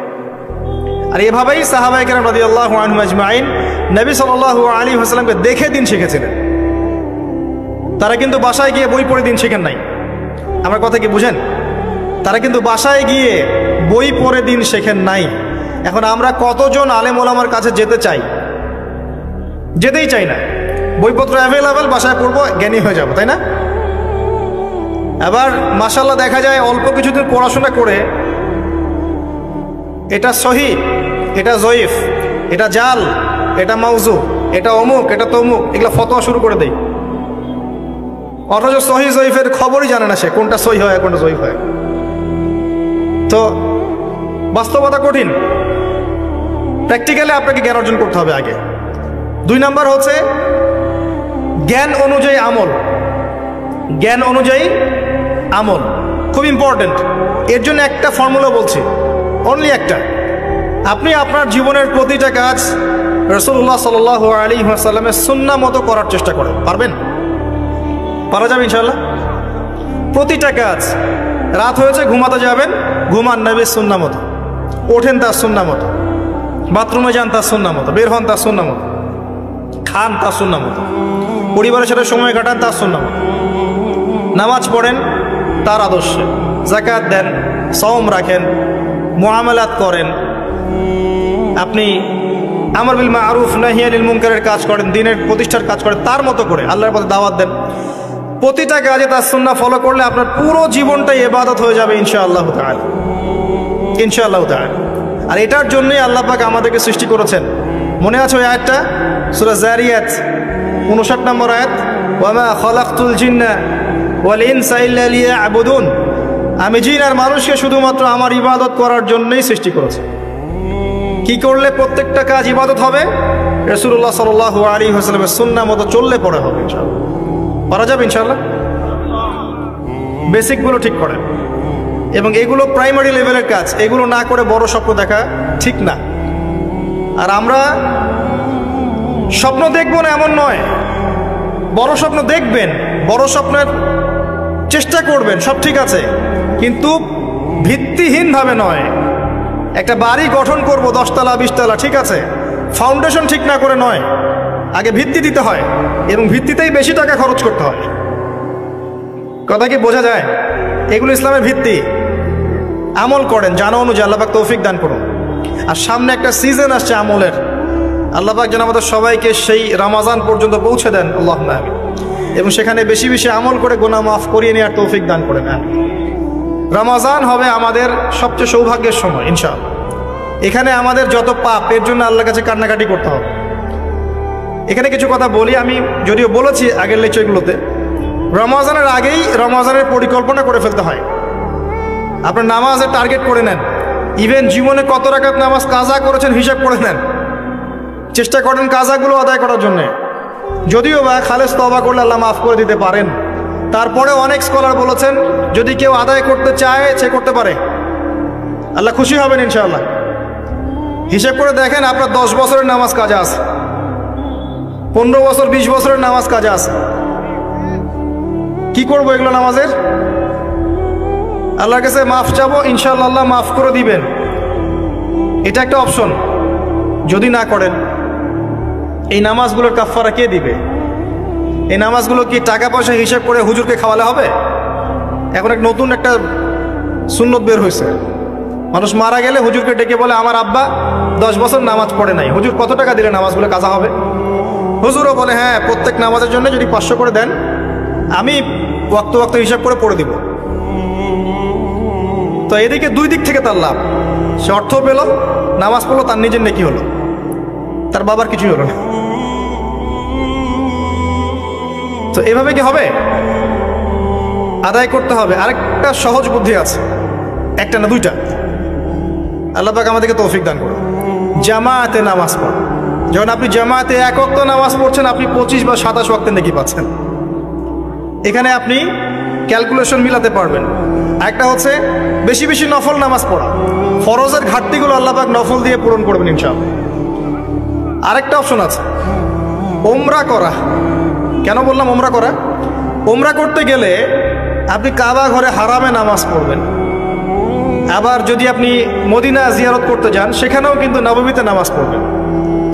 আর এভাবেই সাহাবায়ে কেরাম রাদিয়াল্লাহু আনহুম আজমাইন নবী সাল্লাল্লাহু আলাইহি ওয়াসাল্লামকে দেখে দিন শিখেছিলেন। তারা কিন্তু বাসায় গিয়ে বই পড়ে দিন শিখেন নাই। আমার কথা কি বুঝেন? তারা কিন্তু বাসায় গিয়ে বই পড়ে দিন শেখেন নাই। এখন আমরা কতজন আলেম ওলামার কাছে যেতে চাই? যেতেই চাই না। বইপত্র অ্যাভেলেবেল, বাসায় পড়বো, জ্ঞানী হয়ে যাব, তাই না? আবার মাশাআল্লাহ দেখা যায় অল্প কিছুদিন পড়াশোনা করে এটা সহি, এটা জয়ীফ, এটা জাল, এটা মাউজু, এটা অমুক, এটা তমুক, এগুলো ফতোয়া শুরু করে দেয়। অথচ সহি জয়ীফের খবরই জানে না সে, কোনটা সহি হয় কোনটা জয়ীফ হয়। তো বাস্তবতা কঠিন। প্র্যাকটিক্যালি আপনাকে জ্ঞান অর্জন করতে হবে আগে। 2 নাম্বার হচ্ছে জ্ঞান অনুযায়ী আমল। জ্ঞান অনুযায়ী আমল খুব ইম্পর্টেন্ট। এর জন্য একটা ফর্মুলা বলছি, অনলি একটা। আপনি আপনার জীবনের প্রতিটা কাজ রাসূলুল্লাহ সাল্লাল্লাহু আলাইহি ওয়াসাল্লামের সুন্নাহ মতো করার চেষ্টা করেন। পারবেন? পারা যাবে ইনশাআল্লাহ। প্রতিটা কাজ, রাত হয়েছে ঘুমাতে যাবেন, ঘুমান নবীর সুন্নাহ মতো, ওঠেন তার সুন্নাহ মতো, বাথরুমে যান তার সুন্নাহ মতো, বের হন তার সুন্নাহ মতো, খান তার সুন্নাহ মতো, পরিবারের সাথে সময় কাটান তার সুন্নাহ মতো, নামাজ পড়েন তার আদর্শে, যাকাত দেন, সওম রাখেন, মুআমালাত করেন, আপনি আমর বিল মারুফ নাহি আনিল মুনকারের কাজ করেন, দ্বীনের প্রতিষ্ঠার কাজ করেন, তার মতো করে আল্লাহর পথে দাওয়াত দেন। প্রতিটা কাজে তার সুন্নাহ ফলো করলে আপনার পুরো জীবনটাই ইবাদত হয়ে যাবে ইনশাআল্লাহ তাআলা, ইনশাআল্লাহ তাআলা। আর এটার জন্যই আল্লাহ পাক আমাদেরকে সৃষ্টি করেছেন। মনে আছে ওই আয়াতটা, সূরা যারিয়াত 59 নম্বর আয়াত, ওয়ামা খালাকতুল জিন্না ওয়াল ইনসা ইল্লা লিয়াবুদুন, আমি জিন আর মানুষকে শুধুমাত্র আমার ইবাদত করার জন্যই সৃষ্টি করেছি। কি করলে প্রত্যেকটা কাজ ইবাদত হবে? রাসূলুল্লাহ সাল্লাল্লাহু আলাইহি ওয়াসাল্লামের সুন্নাহ মতো চললে পড়া হবে ইনশাআল্লাহ। পারা যাবে ইনশাআল্লাহ। বেসিকগুলো ঠিক করেন, এবং এগুলো প্রাইমারি লেভেলের কাজ। এগুলো না করে বড় স্বপ্ন দেখা ঠিক না। আর আমরা স্বপ্ন দেখব না এমন নয়, বড় স্বপ্ন দেখবেন, বড় স্বপ্নের চেষ্টা করবেন, সব ঠিক আছে, কিন্তু ভিত্তিহীনভাবে নয়। একটা বাড়ি গঠন করব 10 তলা 20 তলা, ঠিক আছে, ফাউন্ডেশন ঠিক না করে নয়, আগে ভিত্তি দিতে হয়, এবং ভিত্তিতেই বেশি টাকা খরচ করতে হয়। কথা কি বোঝা যায়? এগুলো ইসলামের ভিত্তি। আমল করেন জানা অনুযায়ী, আল্লাহ পাক তৌফিক দান করুন। আর সামনে একটা সিজন আসছে আমলের, আল্লাহ পাক যেন আমাদের সবাইকে সেই রমাজান পর্যন্ত পৌঁছে দেন, আল্লাহুম্মা আমিন। এবং সেখানে বেশি বেশি আমল করে গুনাহ মাফ করিয়ে নেওয়ার তৌফিক দান করেন। রমাজান হবে আমাদের সবচেয়ে সৌভাগ্যের সময় ইনশাআল্লাহ। এখানে আমাদের যত পাপ, এর জন্য আল্লাহর কাছে কান্নাকাটি করতে হবে। এখানে কিছু কথা বলি, আমি যদিও বলেছি আগের লেকচারগুলোতে, রমাজানের আগেই রমাজানের পরিকল্পনা করে ফেলতে হয়। আপনার নামাজের টার্গেট করে নেন, ইভেন জীবনে কত রাকাত নামাজ কাজা করেছেন হিসাব করে নেন, চেষ্টা করেন কাজাগুলো আদায় করার জন্যে। যদিও বা খালেস তওবা করলে আল্লাহ মাফ করে দিতে পারেন, তারপরে অনেক স্কলার বলেছেন যদি কেউ আদায় করতে চায় সে করতে পারে, আল্লাহ খুশি হবেন ইনশাআল্লাহ। হিসেব করে দেখেন আপনার 10 বছরের নামাজ কাজা আছে, 15 বছর 20 বছরের নামাজ কাজে আছে, কি করবো এগুলো নামাজের? আল্লাহর কাছে মাফ চাবো, ইনশাআল্লাহ আল্লাহ মাফ করে দিবেন, এটা একটা অপশন। যদি না করেন, এই নামাজগুলোর কাফারা কে দিবে? এই নামাজগুলো কি টাকা পয়সা হিসাব করে হুজুরকে খাওয়ালে হবে? এখন এক নতুন একটা সুন্নত বের হয়েছে, মানুষ মারা গেলে হুজুরকে ডেকে বলে আমার আব্বা 10 বছর নামাজ পড়ে নাই, হুজুর কত টাকা দিলে নামাজগুলো কাজা হবে? হুজুরও বলে হ্যাঁ, প্রত্যেক নামাজের জন্য যদি 500 করে দেন, আমি ওয়াক্ত ওয়াক্ত হিসাব করে পড়ে দিব। তো এদিকে দুই দিক থেকে তার লাভ, সে অর্থ পেল, নামাজ পড়লো, তার নিজের নেকি হলো, তার বাবার কিছুই হলো না। তো এভাবে কি হবে? আদায় করতে হবে। আরেকটা সহজ বুদ্ধি আছে, একটা না দুইটা, আল্লাহ পাক আমাদেরকে তৌফিক দান করুন। জামাতে নামাজ পড়। যখন আপনি জামাতে এক ওয়াক্ত নামাজ পড়ছেন, আপনি 25 বা 27 ওয়াক্তের নেকি পাচ্ছেন। এখানে আপনি ক্যালকুলেশন মিলাতে পারবেন। একটা হচ্ছে বেশি বেশি নফল নামাজ পড়া, ফরজের ঘাটতিগুলো আল্লাহ পাক নফল দিয়ে পূরণ করবেন ইনশাআল্লাহ। আরেকটা অপশন আছে ওমরা করা। কেন বললাম ওমরা করা? ওমরা করতে গেলে আপনি কাবা ঘরে হারামে নামাজ পড়বেন, আবার যদি আপনি মদিনা জিয়ারত করতে যান, সেখানেও কিন্তু নববীতে নামাজ পড়বেন।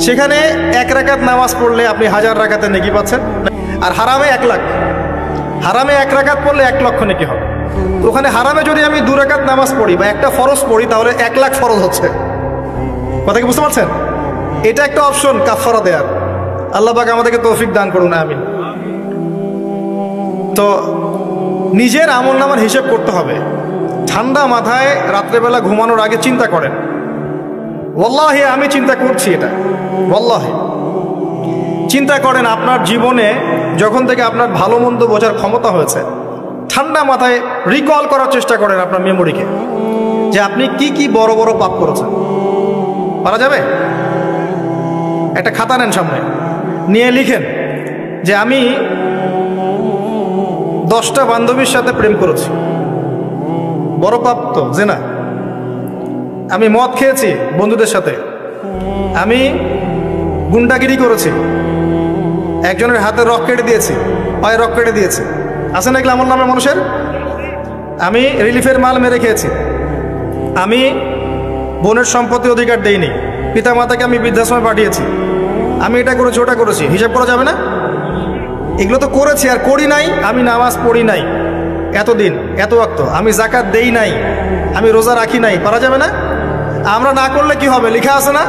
সেখানে 1 রাকাত নামাজ পড়লে আপনি 1000 রাকাতের নেকি পাচ্ছেন, আর হারামে 1 লাখ। হারামে 1 রাকাত পড়লে 1 লক্ষ নেকি হবে। তো ওখানে হারামে যদি আমি 2 রাকাত নামাজ পড়ি বা একটা ফরজ পড়ি, তাহলে 1 লাখ ফরজ হচ্ছে। কথা কি বুঝতে পারছেন? এটা একটা অপশন কাফারা দেয়ার। আল্লাহ পাক আমাদেরকে তৌফিক দান করুন, আমিন। তো নিজের আমলনামার হিসেব করতে হবে। ঠান্ডা মাথায় রাত্রেবেলা ঘুমানোর আগে চিন্তা করেন, ওয়াল্লাহি আমি চিন্তা করছি এটা, ওয়াল্লাহি চিন্তা করেন আপনার জীবনে যখন থেকে আপনার ভালো মন্দ বোঝার ক্ষমতা হয়েছে, ঠান্ডা মাথায় রিকল করার চেষ্টা করেন আপনার মেমোরিকে, যে আপনি কি কি বড় বড় পাপ করেছেন। পারা যাবে? একটা খাতা নেন সামনে, নিয়ে লিখেন যে আমি 10টা বান্ধবীর সাথে প্রেম করেছি, বড় পাপ তো জেনা। আমি মদ খেয়েছি বন্ধুদের সাথে, আমি গুন্ডাগিরি করেছি, একজনের হাতে রক কেটে দিয়েছি, পায়ে রক কেটে দিয়েছি, আছে না এগুলো আমার নামে মানুষের? আমি রিলিফের মাল মেরে খেয়েছি, আমি বোনের সম্পত্তি অধিকার দেইনি, পিতা মাতাকে আমি বৃদ্ধাশ্রমে পাঠিয়েছি, আমি এটা করেছি ওটা করেছি। হিসাব করা যাবে না? এগুলো তো করেছি, আর করি নাই। আমি নামাজ পড়ি নাই এতদিন, এত ওয়াক্ত, আমি যাকাত দেই নাই, আমি রোজা রাখি নাই। পারা যাবে না? আমরা না করলে কি হবে? লেখা আছে না,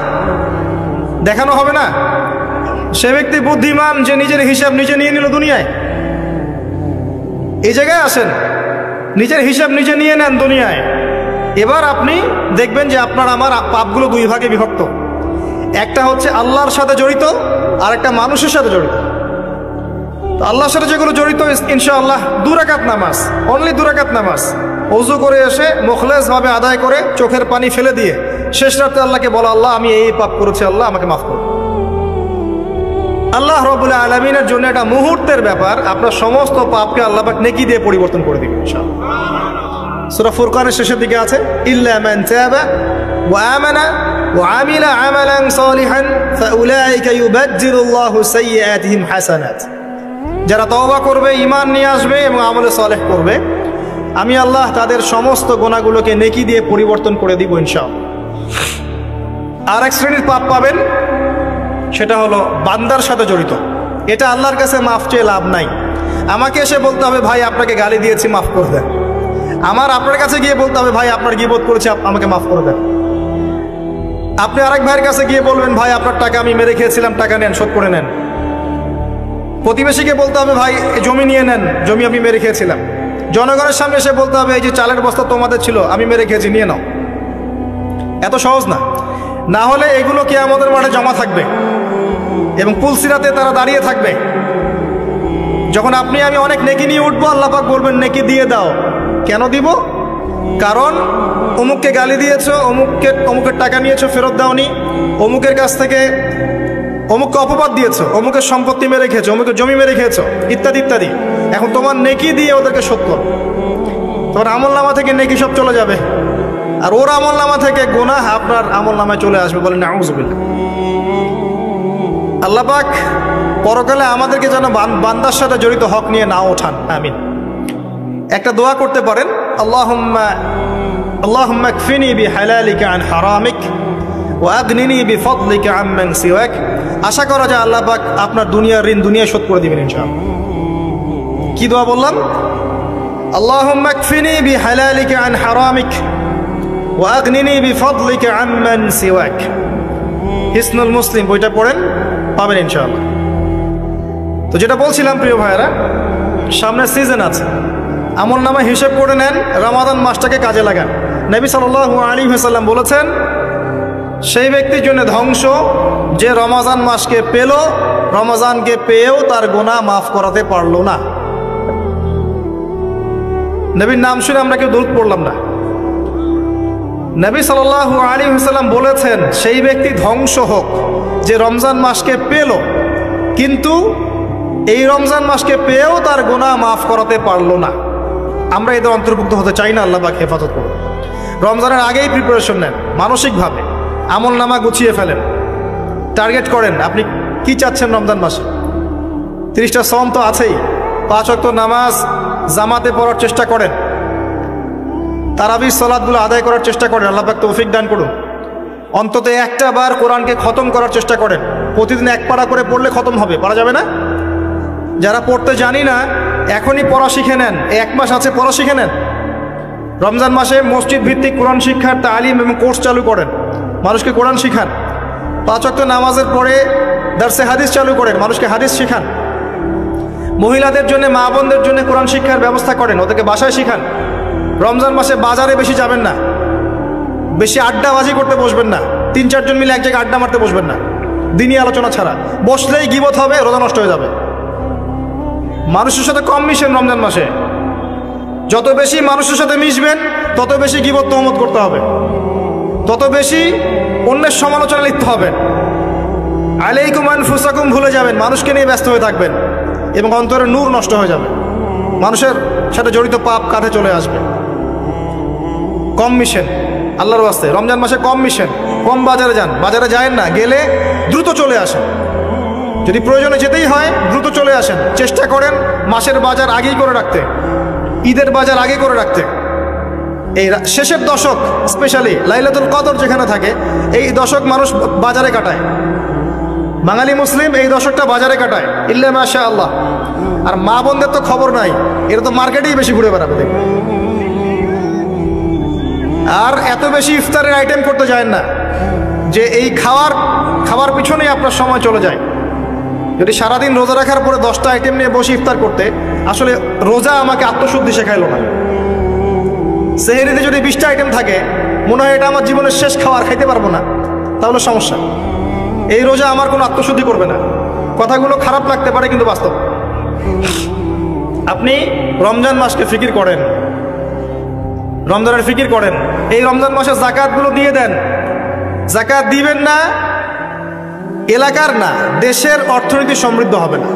দেখানো হবে না? সে ব্যক্তি বুদ্ধিমান যে নিজের হিসাব নিজে নিয়ে নিল দুনিয়ায়। এই জায়গায় আসেন, নিজের হিসাব নিজে নিয়ে নেন দুনিয়ায়। এবার আপনি দেখবেন যে আপনার আমার পাপগুলো 2 ভাগে বিভক্ত। একটা হচ্ছে আল্লাহর সাথে জড়িত, আর একটা মানুষের সাথে জড়িত। তো আল্লাহর সাথে যেগুলো জড়িত, ইনশাআল্লাহ 2 রাকাত নামাজ, অনলি 2 রাকাত নামাজ, ওযু করে এসে মুখলেসভাবে আদায় করে চোখের পানি ফেলে দিয়ে শেষ রাতে আল্লাহকে বলা, আল্লাহ আমি এই পাপ করেছি, আল্লাহ আমাকে মাফ করুন। আল্লাহ রাব্বুল আলামিনের জন্য এটা মুহূর্তের ব্যাপার, আপনার সমস্ত পাপকে আল্লাহ পাক নেকি দিয়ে পরিবর্তন করে দিবেন ইনশাআল্লাহ। সূরা ফুরকানের শেষের দিকে আছে, ইল্লা মান তাবা ওয়া আমানা ওয়া আমিলা আমালান সালিহান ফাউলাইকা ইউবাদদিলুল্লাহু সাইয়্যাতিহিম হাসানাত। যারা তওবা করবে, ঈমান নিয়ে আসবে এবং আমলে সালেহ করবে, আমি আল্লাহ তাদের সমস্ত গুনাহগুলোকে নেকি দিয়ে পরিবর্তন করে দিব ইনশাআল্লাহ। আর এক শ্রেণীর পাপ পাবেন, সেটা হলো বান্দার সাথে জড়িত। এটা আল্লাহর কাছে মাফ চেয়ে লাভ নাই। আমাকে এসে বলতে হবে ভাই আপনাকে গালি দিয়েছি, মাফ করে দেন। আমার আপনার কাছে গিয়ে বলতে হবে ভাই আপনার গীবত করেছি, আমাকে মাফ করে দেন। আপনি আরেক ভাইয়ের কাছে গিয়ে বলবেন ভাই আপনার টাকা আমি মেরে খেয়েছিলাম, টাকা নেন, শোধ করে নেন। প্রতিবেশীকে বলতে হবে ভাই জমি নিয়ে নেন, জমি আমি মেরে খেয়েছিলাম। জনগণের সামনে এসে বলতে হবে এই যে চালের বস্তা তোমাদের ছিল, আমি মেরে খেয়েছি, নিয়ে নাও। এত সহজ না। না হলে এগুলো কিয়ামতের মাঠে জমা থাকবে এবং পুলসিরাতে তারা দাঁড়িয়ে থাকবে। যখন আপনি আমি অনেক নেকি নিয়ে উঠবো, আল্লাহ পাক বলবেন নেকি দিয়ে দাও। কেন দিব? কারণ অমুককে গালি দিয়েছো, অমুকের টাকা নিয়েছো, ফেরত দাওনি, অমুকের কাছ থেকে অমুককে অপবাদ দিয়েছো, অমুকের সম্পত্তি মেরে খেয়েছো, অমুকের জমি মেরে খেয়েছো, ইত্যাদি ইত্যাদি। এখন তোমার নেকি দিয়ে ওদেরকে শোধ করো। তোমার আমলনামা থেকে নেকি সব চলে যাবে, আর ওর আমলনামা থেকে গুনাহ আপনার আমলনামায় চলে আসবে। বলেন নাউযুবিল্লাহ। আল্লাহ পাক পরকালে আমাদেরকে যেন বান্দার সাথে জড়িত হক নিয়ে না ওঠান। আমিন। একটা দোয়া করতে পারেন, আল্লাহুম্মা কফিনি বিহালালিকা আন হারামিক ওয়া আগনিনি বিফদলিকা আম্মান সিওয়াক। আশা করা যায় আল্লাহ পাক আপনার দুনিয়ার ঋণ দুনিয়ায় শোধ করে দিবেন ইনশাআল্লাহ। কি দোয়া বললাম? আল্লাহুম্মা কফিনি বিহালালিকা আন হারামিক ওয়া আগনিনি বিফদলিকা আম্মান সিওয়াক। হিসনুল মুসলিম বইটা পড়েন, পাবেন ইনশাআল্লাহ। তো যেটা বলছিলাম প্রিয় ভাইয়েরা, সামনে সিজন আছে, আমল নামা হিসেব করে নেন, রমাদান মাসটাকে কাজে লাগান। নবী সাল্লাল্লাহু আলাইহি ওয়াসাল্লাম বলেছেন, সেই ব্যক্তির জন্য ধ্বংস যে রমাজান মাসকে পেল, রমাজানকে পেয়েও তার গুনাহ মাফ করাতে পারলো না। নবীর নাম শুনে আমরা কেউ দরুদ পড়লাম না। নবী সাল্লাল্লাহু আলাইহি ওয়াসাল্লাম বলেছেন, সেই ব্যক্তি ধ্বংস হোক যে রমজান মাসকে পেল, কিন্তু এই রমজান মাসকে পেয়েও তার গুনাহ মাফ করাতে পারলো না। আমরা এদের অন্তর্ভুক্ত হতে চাই না। আল্লাহ পাক হেফাজত করুন। রমজানের আগেই প্রিপারেশন নেন, মানসিকভাবে আমল নামা গুছিয়ে ফেলেন, টার্গেট করেন আপনি কি চাচ্ছেন রমজান মাসে। 30টা সওম তো আছেই, 5 ওয়াক্ত নামাজ জামাতে পড়ার চেষ্টা করেন, তারাবির সালাতগুলো আদায় করার চেষ্টা করেন। আল্লাহ পাক তৌফিক দান করুন। অন্তত একটা বার কোরআনকে খতম করার চেষ্টা করেন। প্রতিদিন এক পারা করে পড়লে খতম হবে, পারা যাবে না? যারা পড়তে জানি না, এখনই পড়া শিখে নেন। 1 মাস আছে, পড়া শিখে নেন। রমজান মাসে মসজিদ ভিত্তিক কোরআন শিক্ষার তালিম এবং কোর্স চালু করেন, মানুষকে কোরআন শিখান। 5 ওয়াক্ত নামাজের পরে দারসে হাদিস চালু করেন, মানুষকে হাদিস শিখান। মহিলাদের জন্য, মা বোনদের জন্য কোরআন শিক্ষার ব্যবস্থা করেন, ওদেরকে বাসায় শিখান। রমজান মাসে বাজারে বেশি যাবেন না, বেশি আড্ডাবাজি করতে বসবেন না, 3-4 জন মিলে এক জায়গায় আড্ডা মারতে বসবেন না, দিনই আলোচনা ছাড়া। বসলেই গীবত হবে, রোজা নষ্ট হয়ে যাবে। মানুষের সাথে কম মিশেন রমজান মাসে। যত বেশি মানুষের সাথে মিশবেন, তত বেশি গীবত তহমত করতে হবে, তত বেশি অন্যের সমালোচনা লিখতে হবে। আলাইকুম আনফুসাকুম ভুলে যাবেন, মানুষকে নিয়ে ব্যস্ত হয়ে থাকবেন, এবং অন্তরের নূর নষ্ট হয়ে যাবে। মানুষের সাথে জড়িত পাপ কাঁধে চলে আসবে। কম মিশেন আল্লাহর ওয়াস্তে। রমজান মাসে কম মিশেন, কম বাজারে যান। বাজারে যায়েন না, গেলে দ্রুত চলে আসেন। যদি প্রয়োজনে যেতেই হয় দ্রুত চলে আসেন। চেষ্টা করেন মাসের বাজার আগেই করে রাখতে, ঈদের বাজার আগে করে রাখতে। এই শেষের দশক, স্পেশালি লাইলাতুল কদর যেখানে থাকে, এই দশক মানুষ বাজারে কাটায়। বাঙালি মুসলিম এই দশকটা বাজারে কাটায়, ইল্লা মাশা আল্লাহ। আর মা বোনদের তো খবর নাই, এরা তো মার্কেটেই বেশি ঘুরে বেড়াবে। দেখবে আর এত বেশি ইফতারের আইটেম করতে যায় না, যে এই খাবার পিছনেই আপনার সময় চলে যায়। যদি সারাদিন রোজা রাখার পরে 10টা আইটেম নিয়ে বসে ইফতার করতে, আসলে রোজা আমাকে আত্মশুদ্ধি শেখাইলো না। সেহরিতে যদি 20টা আইটেম থাকে, মনে হয় এটা আমার জীবনের শেষ খাবার, খাইতে পারবো না, তাহলে সমস্যা। এই রোজা আমার কোনো আত্মশুদ্ধি করবে না। কথাগুলো খারাপ লাগতে পারে, কিন্তু বাস্তব। আপনি রমজান মাসকে ফিকির করেন, রমজানের ফিকির করেন। এই রমজান মাসে জাকাতগুলো দিয়ে দেন। জাকাত দিবেন না, এলাকার না, দেশের অর্থনীতি সমৃদ্ধ হবে না।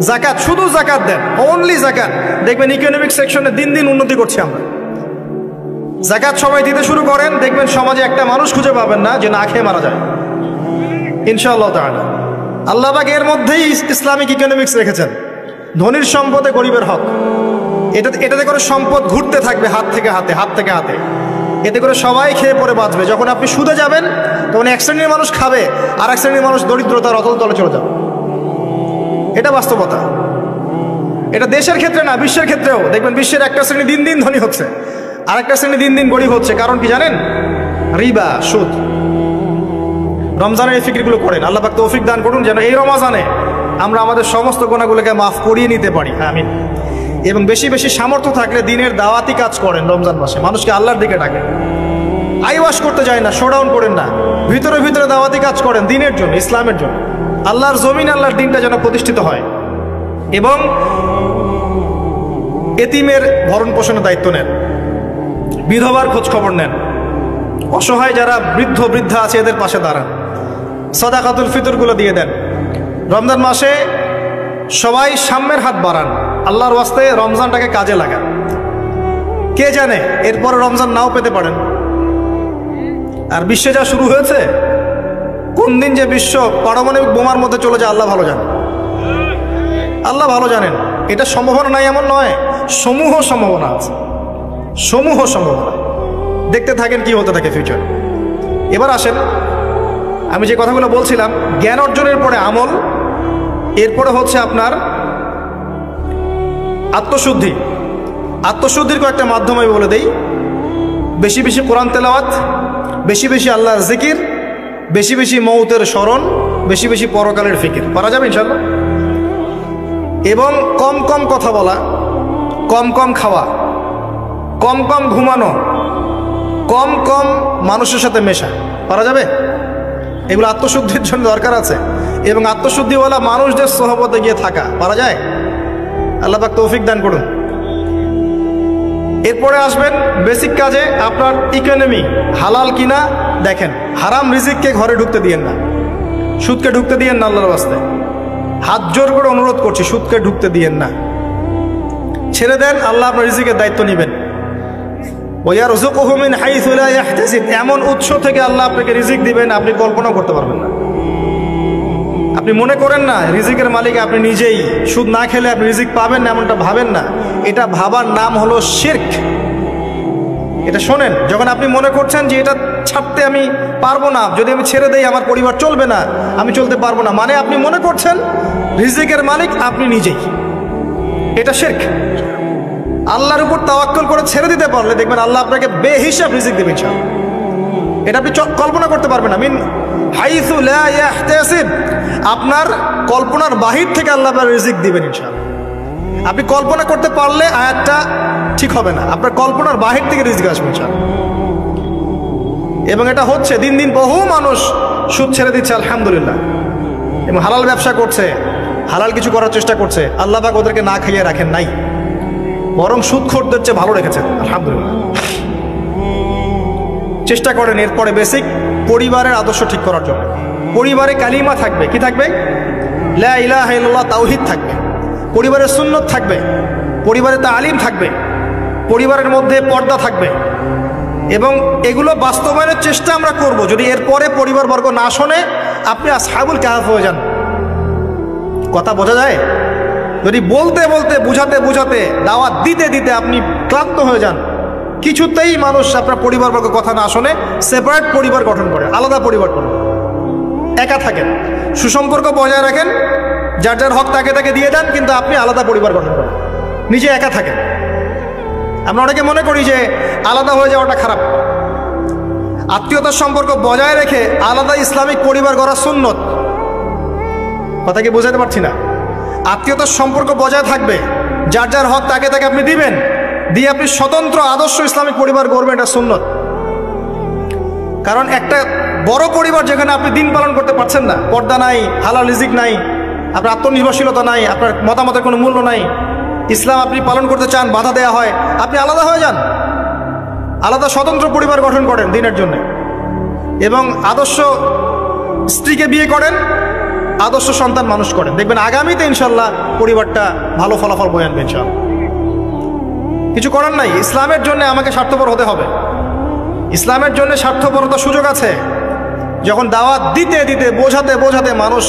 জাকাত, শুধু জাকাত দেন, অনলি জাকাত। দেখবেন ইকোনমিক সেকশনে দিন দিন উন্নতি করছি আমরা। জাকাত সবাই দিতে শুরু করেন, দেখবেন সমাজে একটা মানুষ খুঁজে পাবেন না যে না খেয়ে মারা যায়, ইনশাআল্লাহ তাআলা। আল্লাহ পাক এর মধ্যেই ইসলামিক ইকোনমিক্স রেখেছেন। ধনীর সম্পদে গরিবের হক। এটাতে করে সম্পদ ঘুরতে থাকবে হাত থেকে হাতে, হাত থেকে হাতে। এতে করে সবাই খেয়ে পরে বাঁচবে। যখন আপনি সুদে যাবেন, তখন এক শ্রেণীর মানুষ খাবে, আর এক শ্রেণীর মানুষ দরিদ্রতার অতল তলে চলে যাবে। এটা বাস্তবতা। এটা দেশের ক্ষেত্রে না, বিশ্বের ক্ষেত্রেও দেখবেন বিশ্বের একটা শ্রেণী দিন দিন ধনী হচ্ছে, আর একটা শ্রেণী দিন দিন গরিব হচ্ছে। কারণ কি জানেন? রিবা, সুদ। রমজানের এই ফিকিরগুলো করেন। আল্লাহ পাক তৌফিক দান করুন যেন এই রমজানে আমরা আমাদের সমস্ত গুনাহগুলোকে মাফ করিয়ে নিতে পারি। আমিন। এবং বেশি বেশি সামর্থ্য থাকলে দিনের দাওয়াতি কাজ করেন। রমজান মাসে মানুষকে আল্লাহর দিকে ডাকেন। আইওয়াশ করতে যায় না, শোডাউন করেন না, ভিতরে ভিতরে দাওয়াতি কাজ করেন দিনের জন্য, ইসলামের জন্য। আল্লাহর জমিন, আল্লাহর দিনটা যেন প্রতিষ্ঠিত হয়। এবং এতিমের ভরণ পোষণের দায়িত্ব নেন, বিধবার খোঁজ খবর নেন, অসহায় যারা বৃদ্ধ বৃদ্ধা আছে এদের পাশে দাঁড়ান, সাদাকাতুল ফিতরগুলো দিয়ে দেন। রমজান মাসে সবাই সাম্যের হাত বাড়ান, আল্লাহর ওয়াস্তে রমজানটাকে কাজে লাগান। কে জানে এরপরে রমজান নাও পেতে পারেন। আর বিশ্বে যা শুরু হয়েছে, কোন দিন যে বিশ্ব পারমাণবিক বোমার মধ্যে চলে যায় আল্লাহ ভালো জানেন, আল্লাহ ভালো জানেন। এটা সম্ভাবনা নাই এমন নয়, সমূহ সম্ভাবনা আছে, সমূহ সম্ভাবনা। দেখতে থাকেন কি হতে থাকে ফিউচার। এবার আসেন, আমি যে কথাগুলো বলছিলাম, জ্ঞান অর্জনের পরে আমল, এরপরে হচ্ছে আপনার আত্মশুদ্ধি। আত্মশুদ্ধির কয়েকটা মাধ্যম আমি বলে দেই। বেশি বেশি কোরআন তেলাওয়াত, বেশি বেশি আল্লাহর জিকির, বেশি বেশি মৌতের স্মরণ, বেশি বেশি পরকালের ফিকির। পারা যাবে ইনশাআল্লাহ। এবং কম কম কথা বলা, কম কম খাওয়া, কম কম ঘুমানো, কম কম মানুষের সাথে মেশা। পারা যাবে? এগুলো আত্মশুদ্ধির জন্য দরকার আছে। এবং আত্মশুদ্ধিওয়ালা মানুষদের সোহবতে গিয়ে থাকা পারা যায়? আল্লাহ পাক তৌফিক দান করুন। এরপরে আসবেন বেসিক কাজে, আপনার ইকোনমি হালাল কিনা দেখেন। হারাম রিজিককে ঘরে ঢুকতে দিয়েন না, সুদকে ঢুকতে দিয়েন না, আল্লাহর ওয়াস্তে হাত জোর করে অনুরোধ করছি, সুদকে ঢুকতে দিয়েন না, ছেড়ে দেন। আল্লাহ আপনার রিজিকের দায়িত্ব নেবেন। ওয়ারযুকুহু মিন হাইসু লা ইয়াহতাসিব, এমন উৎস থেকে আল্লাহ আপনাকে রিজিক দিবেন আপনি কল্পনা করতে পারবেন না। আপনি মনে করেন না রিজিকের মালিক আপনি নিজেই, সুদ না খেলে আপনি রিজিক পাবেন না, এমনটা ভাবেন না। এটা ভাবার নাম হলো শিরক। এটা শোনেন, যখন আপনি মনে করছেন যে এটা ছাড়তে আমি পারবো না, যদি আমি ছেড়ে দেই আমার পরিবার চলবে না, আমি চলতে পারবো না, মানে আপনি মনে করছেন রিজিকের মালিক আপনি নিজেই। এটা শিরক। আল্লাহর উপর তাওয়াক্কুল করে ছেড়ে দিতে পারলে দেখবেন আল্লাহ আপনাকে বেহিসাব রিজিক দেবেন ইনশাআল্লাহ। এটা আপনি কল্পনা করতে পারবেন না। মিন হাইসু লা ইয়াহতাসিব, আপনার কল্পনার বাহির থেকে আল্লাহ আপনার রিজিক দিবেন ইনশাআল্লাহ। আপনি কল্পনা করতে পারলে আয়াতটা ঠিক হবে না, আপনার কল্পনার বাহির থেকে রিজিক আসবে ইনশাআল্লাহ। এবং এটা হচ্ছে দিন দিন বহু মানুষ সুদ ছেড়ে দিচ্ছে আলহামদুলিল্লাহ, এবং হালাল ব্যবসা করছে, হালাল কিছু করার চেষ্টা করছে। আল্লাহ পাক ওদেরকে না খাইয়ে রাখেন নাই, বরং সুদখোরদের চেয়ে ভালো রেখেছেন আলহামদুলিল্লাহ। চেষ্টা করেন এরপরে বেসিক পরিবারের আদর্শ ঠিক করার জন্য। পরিবারে কালিমা থাকবে, কি থাকবে? লা ইলাহা ইল্লাল্লাহ, তাওহীদ থাকবে। পরিবারের সুন্নত থাকবে, পরিবারে তালিম থাকবে, পরিবারের মধ্যে পর্দা থাকবে। এবং এগুলো বাস্তবায়নের চেষ্টা আমরা করব। যদি এরপরে পরিবারবর্গ না শোনে, আপনি আসহাবুল কাহফ হয়ে যান। কথা বোঝা যায়? যদি বলতে বলতে বুঝাতে বুঝাতে দাওয়াত দিতে দিতে আপনি ক্লান্ত হয়ে যান, কিছুতেই মানুষ আপনার পরিবারবর্গ কথা না শোনে, সেপারেট পরিবার গঠন করে, আলাদা পরিবার করেন, একা থাকেন, সুসম্পর্ক বজায় রাখেন, যার যার হক তাকে তাকে দিয়ে দেন, কিন্তু আপনি আলাদা পরিবার গঠন করেন, নিজে একা থাকেন। আমরা অনেকে মনে করি যে আলাদা হয়ে যাওয়াটা খারাপ। আত্মীয়তার সম্পর্ক বজায় রেখে আলাদা ইসলামিক পরিবার গড়া সুন্নত। কথা কি বোঝাতে পারছি না? আত্মীয়তার সম্পর্ক বজায় থাকবে, যার যার হক তাকে তাকে আপনি দিবেন, দিয়ে আপনি স্বতন্ত্র আদর্শ ইসলামিক পরিবার গড়বেন, এটা সুন্নত। কারণ একটা বড় পরিবার যেখানে আপনি দিন পালন করতে পারছেন না, পর্দা নাই, হালাল রিজিক নাই, আপনার আত্মনির্ভরশীলতা নাই, আপনার মতামতের কোনো মূল্য নাই, ইসলাম আপনি পালন করতে চান, বাধা দেওয়া হয়, আপনি আলাদা হয়ে যান, আলাদা স্বতন্ত্র পরিবার গঠন করেন দিনের জন্য, এবং আদর্শ স্ত্রীকে বিয়ে করেন, আদর্শ সন্তান মানুষ করেন। দেখবেন আগামীতে ইনশাল্লাহ পরিবারটা ভালো ফলাফল বয়ে আনবে ইনশাল্লাহ। কিছু করার নাই, ইসলামের জন্য আমাকে স্বার্থপর হতে হবে। ইসলামের জন্য স্বার্থপরতার সুযোগ আছে। যখন দাওয়াত দিতে দিতে বোঝাতে বোঝাতে মানুষ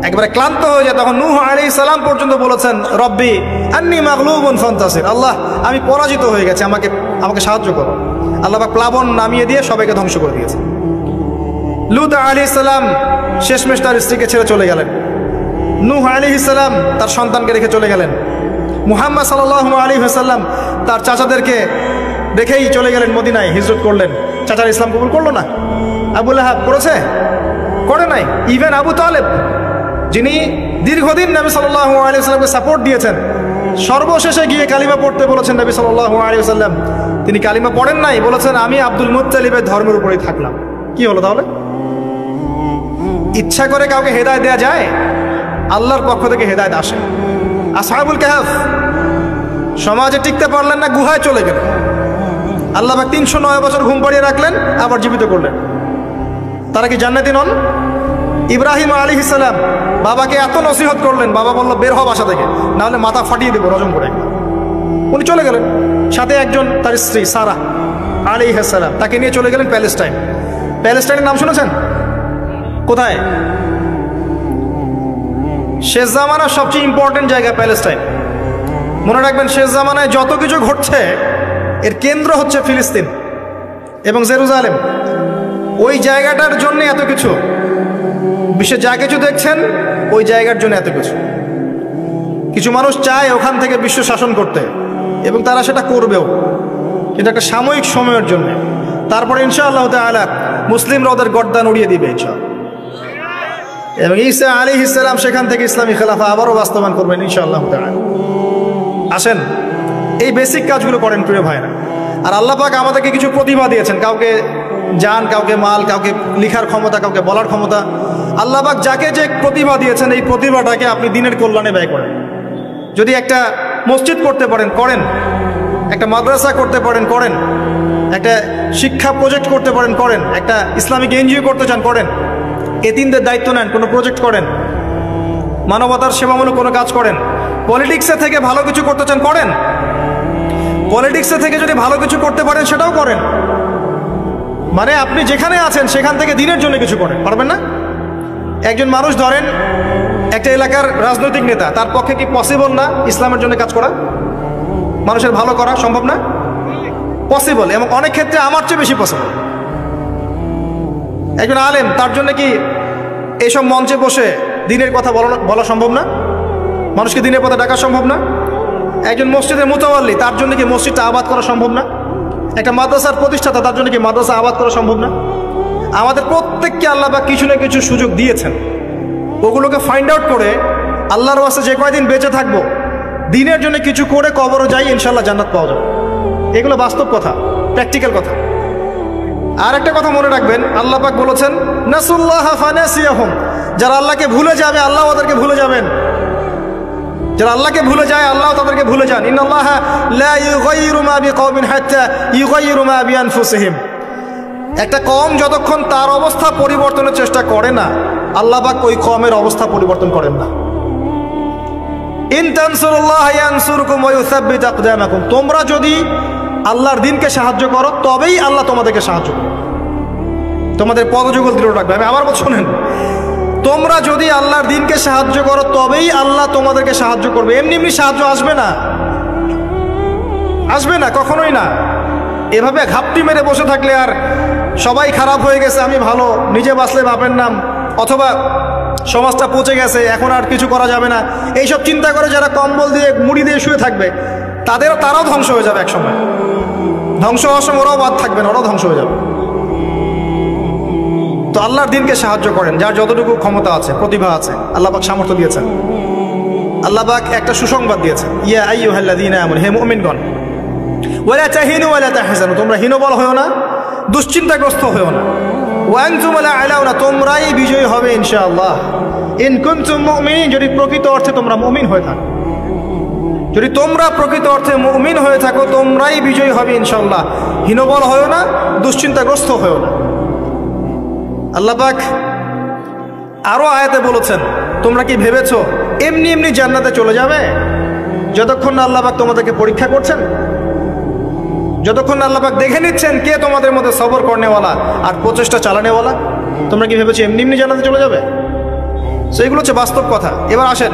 একবারে ক্লান্ত হয়ে যায়, তখন নূহ আলাইহিস সালাম পর্যন্ত বলেছেন, রব্বি আন্নী মাগলুবুন ফান্তাসির, আল্লাহ আমি পরাজিত হয়ে গেছি, আমাকে সাহায্য করো। আল্লাহ পাক প্লাবন নামিয়ে দিয়ে সবাইকে ধ্বংস করে দিয়েছে। লূত আলাইহিস সালাম শেষমেশ তার স্ত্রীকে ছেড়ে চলে গেলেন। নূহ আলাইহিস সালাম তার সন্তানকে রেখে চলে গেলেন। মুহাম্মদ সাল্লাল্লাহু আলাইহি ওয়াসাল্লাম তার চাচাদেরকে রেখেই চলে গেলেন মদিনায়, হিজরত করলেন। চাচার ইসলাম কবুল করলো না। আবু লাহাব করেছে? করে নাই। ইভেন আবু তালেব, যিনি দীর্ঘদিন নবী সাল্লাল্লাহু আলাইহি ওয়াসাল্লামকে সাপোর্ট দিয়েছেন, সর্বশেষে গিয়ে কালিমা পড়তে বলেছেন নবী সাল্লাল্লাহু আলাইহি ওয়াসাল্লাম, তিনি কালিমা পড়েন নাই, বলেছেন আমি আব্দুল মুত্তালিবের ধর্মের উপরেই থাকলাম। কি হলো তাহলে? ইচ্ছা করে কাউকে হেদায়েত দেয়া যায়? আল্লাহর পক্ষ থেকে হেদায়েত আসে। আসহাবুল কাহফ সমাজে টিকতে পারলেন না, গুহায় চলে গেলেন। আল্লাহ পাক 309 বছর ঘুম পাড়িয়ে রাখলেন, আবার জীবিত করলেন। তারা কি জান্নাতি নন? ইব্রাহিম আলাইহিস সালাম বাবাকে এত নসিহত করলেন, বাবা বলল বের হ বাসা থেকে, না হলে মাথা ফাটিয়ে দেবো রজম করে। উনি চলে গেলেন, সাথে একজন তার স্ত্রী সারা আলাইহিস সালাম, তাকে নিয়ে চলে গেলেন প্যালেস্টাইন। প্যালেস্টাইনের নাম শুনেছেন? কোথায়? শেষ জামানার সবচেয়ে ইম্পর্টেন্ট জায়গা প্যালেস্টাইন। মনে রাখবেন, শেষ জামানায় যত কিছু ঘটছে এর কেন্দ্র হচ্ছে ফিলিস্তিন এবং জেরুজালেম। ওই জায়গাটার জন্য এত কিছু, বিশ্বে যা কিছু দেখছেন ওই জায়গার জন্য এত কিছু। কিছু মানুষ চায় ওখান থেকে বিশ্ব শাসন করতে, এবং তারা সেটা করবেও, এটা একটা সাময়িক সময়ের জন্য। তারপরে ইনশাআল্লাহ তাআলা মুসলিমরা ওদের গর্দান উড়িয়ে দিবে ইনশাআল্লাহ, এবং ঈসা আলাইহিস সালাম সেখান থেকে ইসলামী খেলাফা আবারও বাস্তবায়ন করবেন ইনশাআল্লাহ তাআলা। আসেন, এই বেসিক কাজগুলো করেন প্রিয় ভাইরা। আর আল্লাহ পাক আমাদেরকে কিছু প্রতিভা দিয়েছেন, কাউকে জান, কাউকে মাল, কাউকে লিখার ক্ষমতা, কাউকে বলার ক্ষমতা। আল্লাহ পাক যাকে যে প্রতিভা দিয়েছেন এই প্রতিভাটাকে আপনি দিনের কল্যাণে ব্যয় করেন। যদি একটা মসজিদ করতে পারেন করেন, একটা মাদ্রাসা করতে পারেন করেন, একটা শিক্ষা প্রজেক্ট করতে পারেন করেন, একটা ইসলামিক এনজিও করতে চান করেন, এতিমদের দায়িত্ব নেন, কোনো প্রজেক্ট করেন, মানবতার সেবামূলক কোনো কাজ করেন। পলিটিক্সে থেকে ভালো কিছু করতে চান করেন, পলিটিক্সে থেকে যদি ভালো কিছু করতে পারেন সেটাও করেন। মানে আপনি যেখানে আছেন সেখান থেকে দিনের জন্য কিছু করেন, পারবেন না? একজন মানুষ ধরেন একটা এলাকার রাজনৈতিক নেতা, তার পক্ষে কি পসিবল না ইসলামের জন্য কাজ করা, মানুষের ভালো করা সম্ভব না? পসিবল, এবং অনেক ক্ষেত্রে আমার চেয়ে বেশি পসিবল। একজন আলেম, তার জন্য কি এইসব মঞ্চে বসে দিনের কথা বলা সম্ভব না? মানুষকে দিনের পথে ডাকা সম্ভব না? একজন মসজিদের মুতাওয়াল্লি, তার জন্য কি মসজিদটা আবাদ করা সম্ভব না? একটা মাদ্রাসার প্রতিষ্ঠাতা, তার জন্য কি মাদ্রাসা আবাদ করা সম্ভব না? আমাদের প্রত্যেককে আল্লাহ বা কিছু না কিছু সুযোগ দিয়েছেন, ওগুলোকে ফাইন্ড আউট করে আল্লাহর ওয়াস্তে যে কয়দিন বেঁচে থাকবো দিনের জন্য কিছু করে কবরও যাই, ইনশাল্লাহ জান্নাত পাওয়া যাবে। এগুলো বাস্তব কথা, প্র্যাকটিক্যাল কথা। আর একটা কথা মনে রাখবেন, আল্লাহ পাক বলেছেন নাসুল্লাহ ফানাসিয়াহুম, যারা আল্লাহকে ভুলে যাবে আল্লাহ ওদেরকে ভুলে যাবেন। যারা আল্লাহকে ভুলে যায় আল্লাহ তাদেরকে ভুলে যান। ইন্নাল্লাহা লা ইউগাইয়িরু মা বিকওমিন হাত্তা ইউগাইয়িরু মা বিআনফুসিহিম। একটা কওম যতক্ষণ তার অবস্থা পরিবর্তনের চেষ্টা করে না, আল্লাহ পাক ওই কওমের অবস্থা পরিবর্তন করেন না। ইন তানসুরুল্লাহা ইয়ানসুরকুম ওয়া ইউসাব্বিত আকদামাকুম, তোমরা যদি আল্লাহর দ্বীনকে সাহায্য করো তবেই আল্লাহ তোমাদেরকে সাহায্য করবে, তোমাদের পদযুগল দৃঢ় রাখবে। আমি আবার বলছি, শুনেন, তোমরা যদি আল্লাহর দ্বীনকে সাহায্য করো তবেই আল্লাহ তোমাদেরকে সাহায্য করবে। এমনি এমনি সাহায্য আসবে না, আসবে না, কখনোই না। এভাবে ঘাপটি মেরে বসে থাকলে আর সবাই খারাপ হয়ে গেছে আমি ভালো, নিজে বাঁচলে বাপের নাম, অথবা সমাজটা পচে গেছে এখন আর কিছু করা যাবে না, এইসব চিন্তা করে যারা কম্বল দিয়ে মুড়ি দিয়ে শুয়ে থাকবে তারাও ধ্বংস হয়ে যাবে এক সময়। ধ্বংস হওয়ার সময় ওরাও বাদ থাকবে না, ওরাও ধ্বংস হয়ে যাবে। তো আল্লাহর দ্বীনকে সাহায্য করেন, যার যতটুকু ক্ষমতা আছে, প্রতিভা আছে, আল্লাহ পাক সামর্থ্য দিয়েছেন। আল্লাহ পাক একটা সুসংবাদ দিয়েছেন, ইয়া আইয়ুহাল্লাযীনা আমানু, হে মুমিনগণ, ওয়ালা তাহিনু ওয়ালা তাহজানু, তোমরা হীনবল হয়ো না, দুশ্চিন্তাগ্রস্ত হয়ো না, ওয়া আনতুম লা আলাউনা, তোমরাই বিজয়ী হবে ইনশাআল্লাহ। ইন কুনতুম মুমিনিন, যদি প্রকৃত অর্থে তোমরা মুমিন হয়ে থাকো, যদি তোমরা প্রকৃত অর্থে মুমিন হয়ে থাকো তোমরাই বিজয়ী হবে ইনশাআল্লাহ। হীনবল হয়ো না, দুশ্চিন্তাগ্রস্ত হয়ো না। আল্লাহ পাক আরো আয়াতে বলেছেন, তোমরা কি ভেবেছো এমনি এমনি জান্নাতে চলে যাবে? যতক্ষণ না আল্লাহ পাক তোমাদেরকে পরীক্ষা করছেন, যতক্ষণ না আল্লাহ পাক দেখে নিচ্ছেন কে তোমাদের মধ্যে সবর করনেওয়ালা আর প্রচেষ্টা চালানেওয়ালা, তোমরা কি ভেবেছো এমনি এমনি জান্নাতে চলে যাবে? সেইগুলো হচ্ছে বাস্তব কথা। এবার আসেন,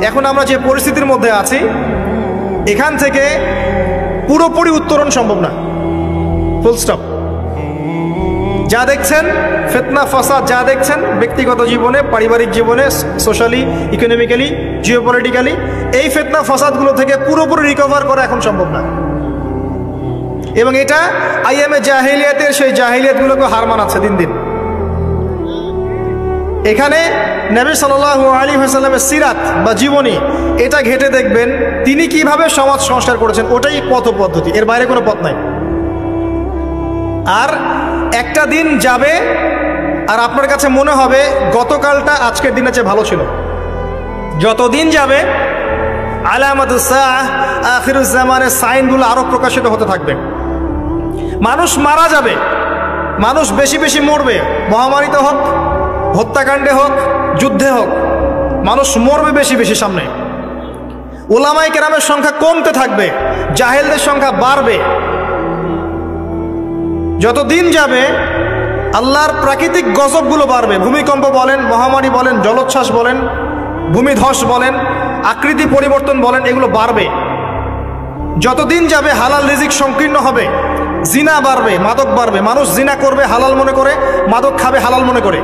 এখন আমরা যে পরিস্থিতির মধ্যে আছি এখান থেকে পুরোপুরি উত্তরণ সম্ভব না, ফুল স্টপ। যা দেখছেন ফিতনা ফাসাদ, যা দেখছেন ব্যক্তিগত জীবনে, পারিবারিক জীবনে, সোশ্যালি, ইকোনমিক্যালি, জিওপলিটিক্যালি, এই ফিতনা ফাসাদগুলো থেকে পুরোপুরি রিকভার করা এখন সম্ভব না। এবং এটা আইএমএ জাহিলিয়াতের সেই জাহিলিয়াতগুলোকে হার মানাচ্ছে দিন দিন। এখানে নবী সাল্লাল্লাহু আলাইহি ওয়াসাল্লামের সিরাত বা জীবনী এটা ঘেটে দেখবেন তিনি কিভাবে সমাজ সংস্কার করেছেন, ওটাই পথ পদ্ধতি, এর বাইরে কোনো পথ নাই। আর একটা দিন যাবে আর আপনার কাছে মনে হবে গতকালটা আজকের দিনের চেয়ে ভালো ছিল। যত দিন যাবে আলামাতুস সাআহ, আখিরুজ জামানের সাইনগুলো আরো প্রকাশিত হতে থাকবে। মানুষ মারা যাবে, মানুষ বেশি বেশি মরবে, মহামারীতে হোক, হত্যাকাণ্ডে হোক, যুদ্ধে হোক, মানুষ মরবে বেশি বেশি সামনে। উলামায়ে কেরামের সংখ্যা কমতে থাকবে, জাহেলদের সংখ্যা বাড়বে। যত দিন যাবে আল্লাহর প্রাকৃতিক গজবগুলো বাড়বে। ভূমিকম্প বলেন, মহামারী বলেন, জলোচ্ছ্বাস বলেন, ভূমিধস বলেন, আকৃতি পরিবর্তন বলেন, এগুলো বাড়বে। যতদিন যাবে হালাল রিজিক সংকীর্ণ হবে, জিনা বাড়বে, মাদক বাড়বে। মানুষ জিনা করবে হালাল মনে করে, মাদক খাবে হালাল মনে করে।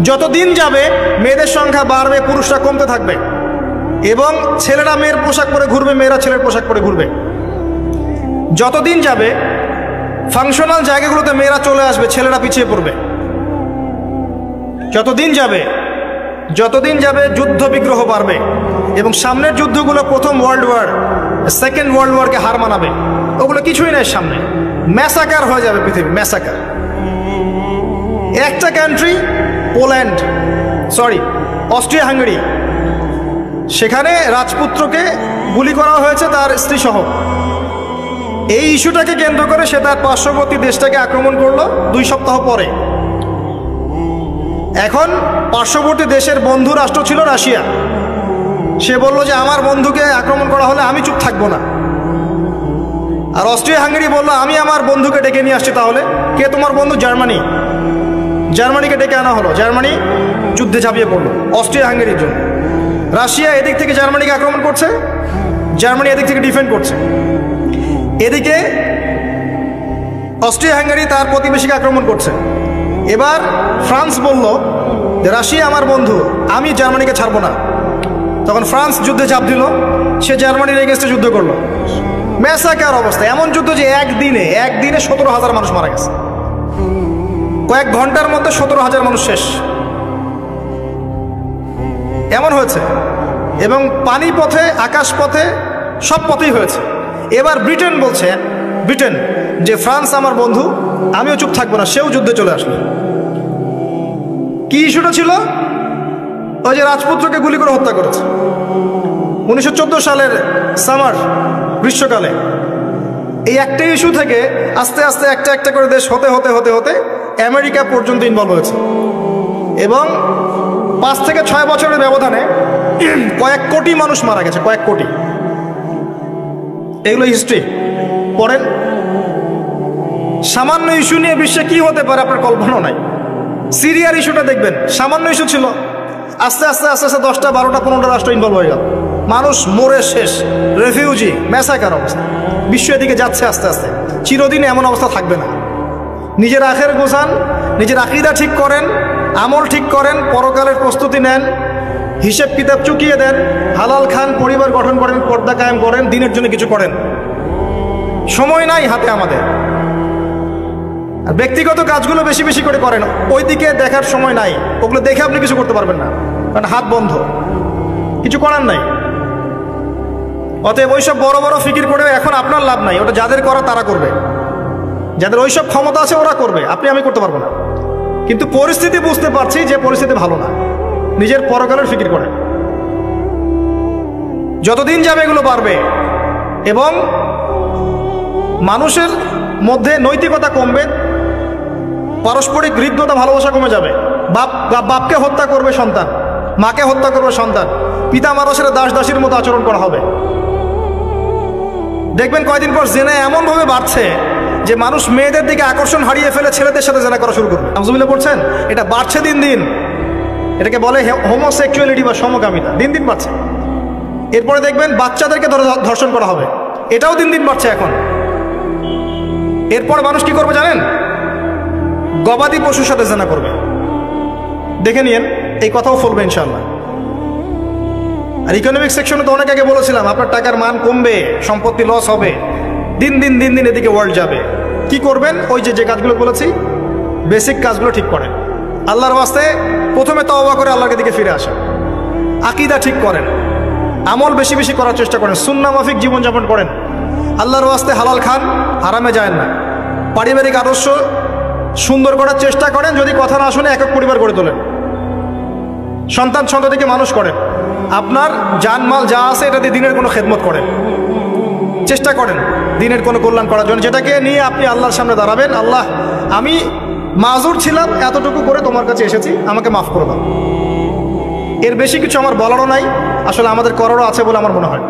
যতদিন যাবে মেয়েদের সংখ্যা বাড়বে, পুরুষরা কমতে থাকবে, এবং ছেলেরা মেয়ের পোশাক পরে ঘুরবে, মেয়েরা ছেলের পোশাক পরে ঘুরবে। যতদিন যাবে ফাংশনাল জায়গাগুলোতে মেয়েরা চলে আসবে, ছেলেরা পিছিয়ে পড়বে। যতদিন যাবে যুদ্ধ বিগ্রহ বাড়বে, এবং সামনের যুদ্ধগুলো প্রথম ওয়ার্ল্ড ওয়ার, সেকেন্ড ওয়ার্ল্ড ওয়ারকে হার মানাবে। ওগুলো কিছুই নেই সামনে, ম্যাসাকার হয়ে যাবে পৃথিবী, ম্যাসাকার। একটা কান্ট্রি অস্ট্রিয়া হাঙ্গেরি, সেখানে রাজপুত্রকে গুলি করা হয়েছে তার স্ত্রী সহ। এই ইস্যুটাকে কেন্দ্র করে সে তার পার্শ্ববর্তী দেশটাকে আক্রমণ করলো 2 সপ্তাহ পরে। এখন পার্শ্ববর্তী দেশের বন্ধু রাষ্ট্র ছিল রাশিয়া। সে বলল যে আমার বন্ধুকে আক্রমণ করা হলে আমি চুপ থাকবো না। আর অস্ট্রিয়া হাঙ্গেরি বলল আমি আমার বন্ধুকে ডেকে নিয়ে আসছি। তাহলে কে তোমার বন্ধু? জার্মানি। জার্মানিকে ডেকে আনা হলো, জার্মানি যুদ্ধে ঝাঁপিয়ে পড়লো অস্ট্রিয়া হাঙ্গেরির জন্য। রাশিয়া এদিক থেকে জার্মানিকে আক্রমণ করছে, জার্মানি এদিক থেকে ডিফেন্ড করছে। এদিকে অস্ট্রিয়া হাঙ্গেরি তার প্রতিবেশীকে আক্রমণ করছে। এবার ফ্রান্স বলল যে রাশিয়া আমার বন্ধু, আমি জার্মানিকে ছাড়বো না। তখন ফ্রান্স যুদ্ধে ঝাঁপ দিল, সে জার্মানির এগেন্স্টে যুদ্ধ করলো। ম্যাসাকার অবস্থা, এমন যুদ্ধ যে একদিনে 17,000 মানুষ মারা গেছে। কয়েক ঘন্টার মধ্যে 17,000 মানুষ শেষ, এমন হয়েছে। এবং পানি পথে, আকাশ পথে, সব পথেই হয়েছে। এবার ব্রিটেন বলছে, ব্রিটেন যে ফ্রান্স আমার বন্ধু, আমিও চুপ থাকবো না, সেও যুদ্ধে চলে আসলো। কি ইস্যুটা ছিল? ওই যে রাজপুত্রকে গুলি করে হত্যা করেছে 1914 সালের সামার, গ্রীষ্মকালে। এই একটা ইস্যু থেকে আস্তে আস্তে একটা একটা করে দেশ হতে হতে হতে হতে আমেরিকা পর্যন্ত ইনভলভ হয়েছে। এবং 5 থেকে 6 বছরের ব্যবধানে কয়েক কোটি মানুষ মারা গেছে, কয়েক কোটি। এগুলো হিস্ট্রি পড়েন। সামান্য ইস্যু নিয়ে বিশ্বে কি হতে পারে আপনার কল্পনা নাই। সিরিয়ার ইস্যুটা দেখবেন, সামান্য ইস্যু ছিল, আস্তে আস্তে আস্তে আস্তে 10টা 12টা 15টা রাষ্ট্র ইনভলভ হয়ে গেল। মানুষ মরে শেষ, রেফিউজি, ম্যাসাকার অবস্থা। বিশ্ব এদিকে যাচ্ছে আস্তে আস্তে। চিরদিন এমন অবস্থা থাকবে না। নিজের আখের গোছান, নিজের আকীদা ঠিক করেন, আমল ঠিক করেন, পরকালের প্রস্তুতি নেন, হিসেব কিতাব চুকিয়ে দেন, হালাল খান, পরিবার গঠন করেন, পর্দা কায়েম করেন, দিনের জন্য কিছু করেন। সময় নাই হাতে আমাদের। আর ব্যক্তিগত কাজগুলো বেশি বেশি করে করেন, ওই দিকে দেখার সময় নাই। ওগুলো দেখে আপনি কিছু করতে পারবেন না, কারণ হাত বন্ধ, কিছু করার নাই। অতএব ওইসব বড় বড় ফিকির করে এখন আপনার লাভ নাই। ওটা যাদের করা তারা করবে, যাদের ওইসব ক্ষমতা আছে ওরা করবে, আপনি আমি করতে পারবো না। কিন্তু পরিস্থিতি বুঝতে পারছি যে পরিস্থিতি ভালো না, নিজের পরকালের ফিকির করে। যতদিন যাবে এগুলো বাড়বে, এবং মানুষের মধ্যে নৈতিকতা কমবে, পারস্পরিক হৃদ্যতা, ভালোবাসা কমে যাবে। বাপকে হত্যা করবে সন্তান, মাকে হত্যা করবে সন্তান, পিতা মানুষের দাস দাসীর মতো আচরণ করা হবে। দেখবেন কয়েকদিন পর জেনা এমনভাবে বাড়ছে যে মানুষ মেয়েদের দিকে আকর্ষণ হারিয়ে ফেলে ছেলেদের সাথে জেনা করা শুরু করবে। নাউজুবিল্লাহ পড়ছেন? এটা বাড়ছে দিন দিন। এটাকে বলে হোমোসেক্সুয়ালিটি বা সমকামিতা, দিন দিন বাড়ছে। এরপরে দেখবেন বাচ্চাদেরকে ধর্ষণ করা হবে, এটাও দিন দিন বাড়ছে এখন। এরপর মানুষ কি করবে জানেন? গবাদি পশুর সাথে জেনা করবে। দেখে নিয়েন, এই কথাও ফলবে ইনশাআল্লাহ। আর ইকোনমিক সেকশনে তো অনেক আগে বলেছিলাম, আপনার টাকার মান কমবে, সম্পত্তি লস হবে, দিন দিন দিন দিন এদিকে ওয়ার্ল্ড যাবে। কি করবেন? ওই যে কাজগুলো বলেছি, বেসিক কাজগুলো ঠিক করেন। আল্লাহর ওয়াস্তে প্রথমে তওবা করে আল্লাহর দিকে ফিরে আসেন, আকীদা ঠিক করেন, আমল বেশি বেশি করার চেষ্টা করেন, সুন্নাহ মাফিক জীবনযাপন করেন, আল্লাহর ওয়াস্তে হালাল খান, হারামে যায় না। পারিবারিক আদর্শ সুন্দর করার চেষ্টা করেন। যদি কথা না শুনে একক পরিবার গড়ে তোলেন, সন্তান সন্ততিকে মানুষ করেন, আপনার জানমাল যা আছে এটা দিয়ে দিনের কোনো খেদমত করেন, চেষ্টা করেন দিনের কোনো কল্যাণ করার জন্য, যেটাকে নিয়ে আপনি আল্লাহর সামনে দাঁড়াবেন। আল্লাহ, আমি মাজুর ছিলাম, এতটুকু করে তোমার কাছে এসেছি, আমাকে মাফ করে দাও। এর বেশি কিছু আমার বলারও নাই, আসলে আমাদের করারও আছে বলে আমার মনে হয়।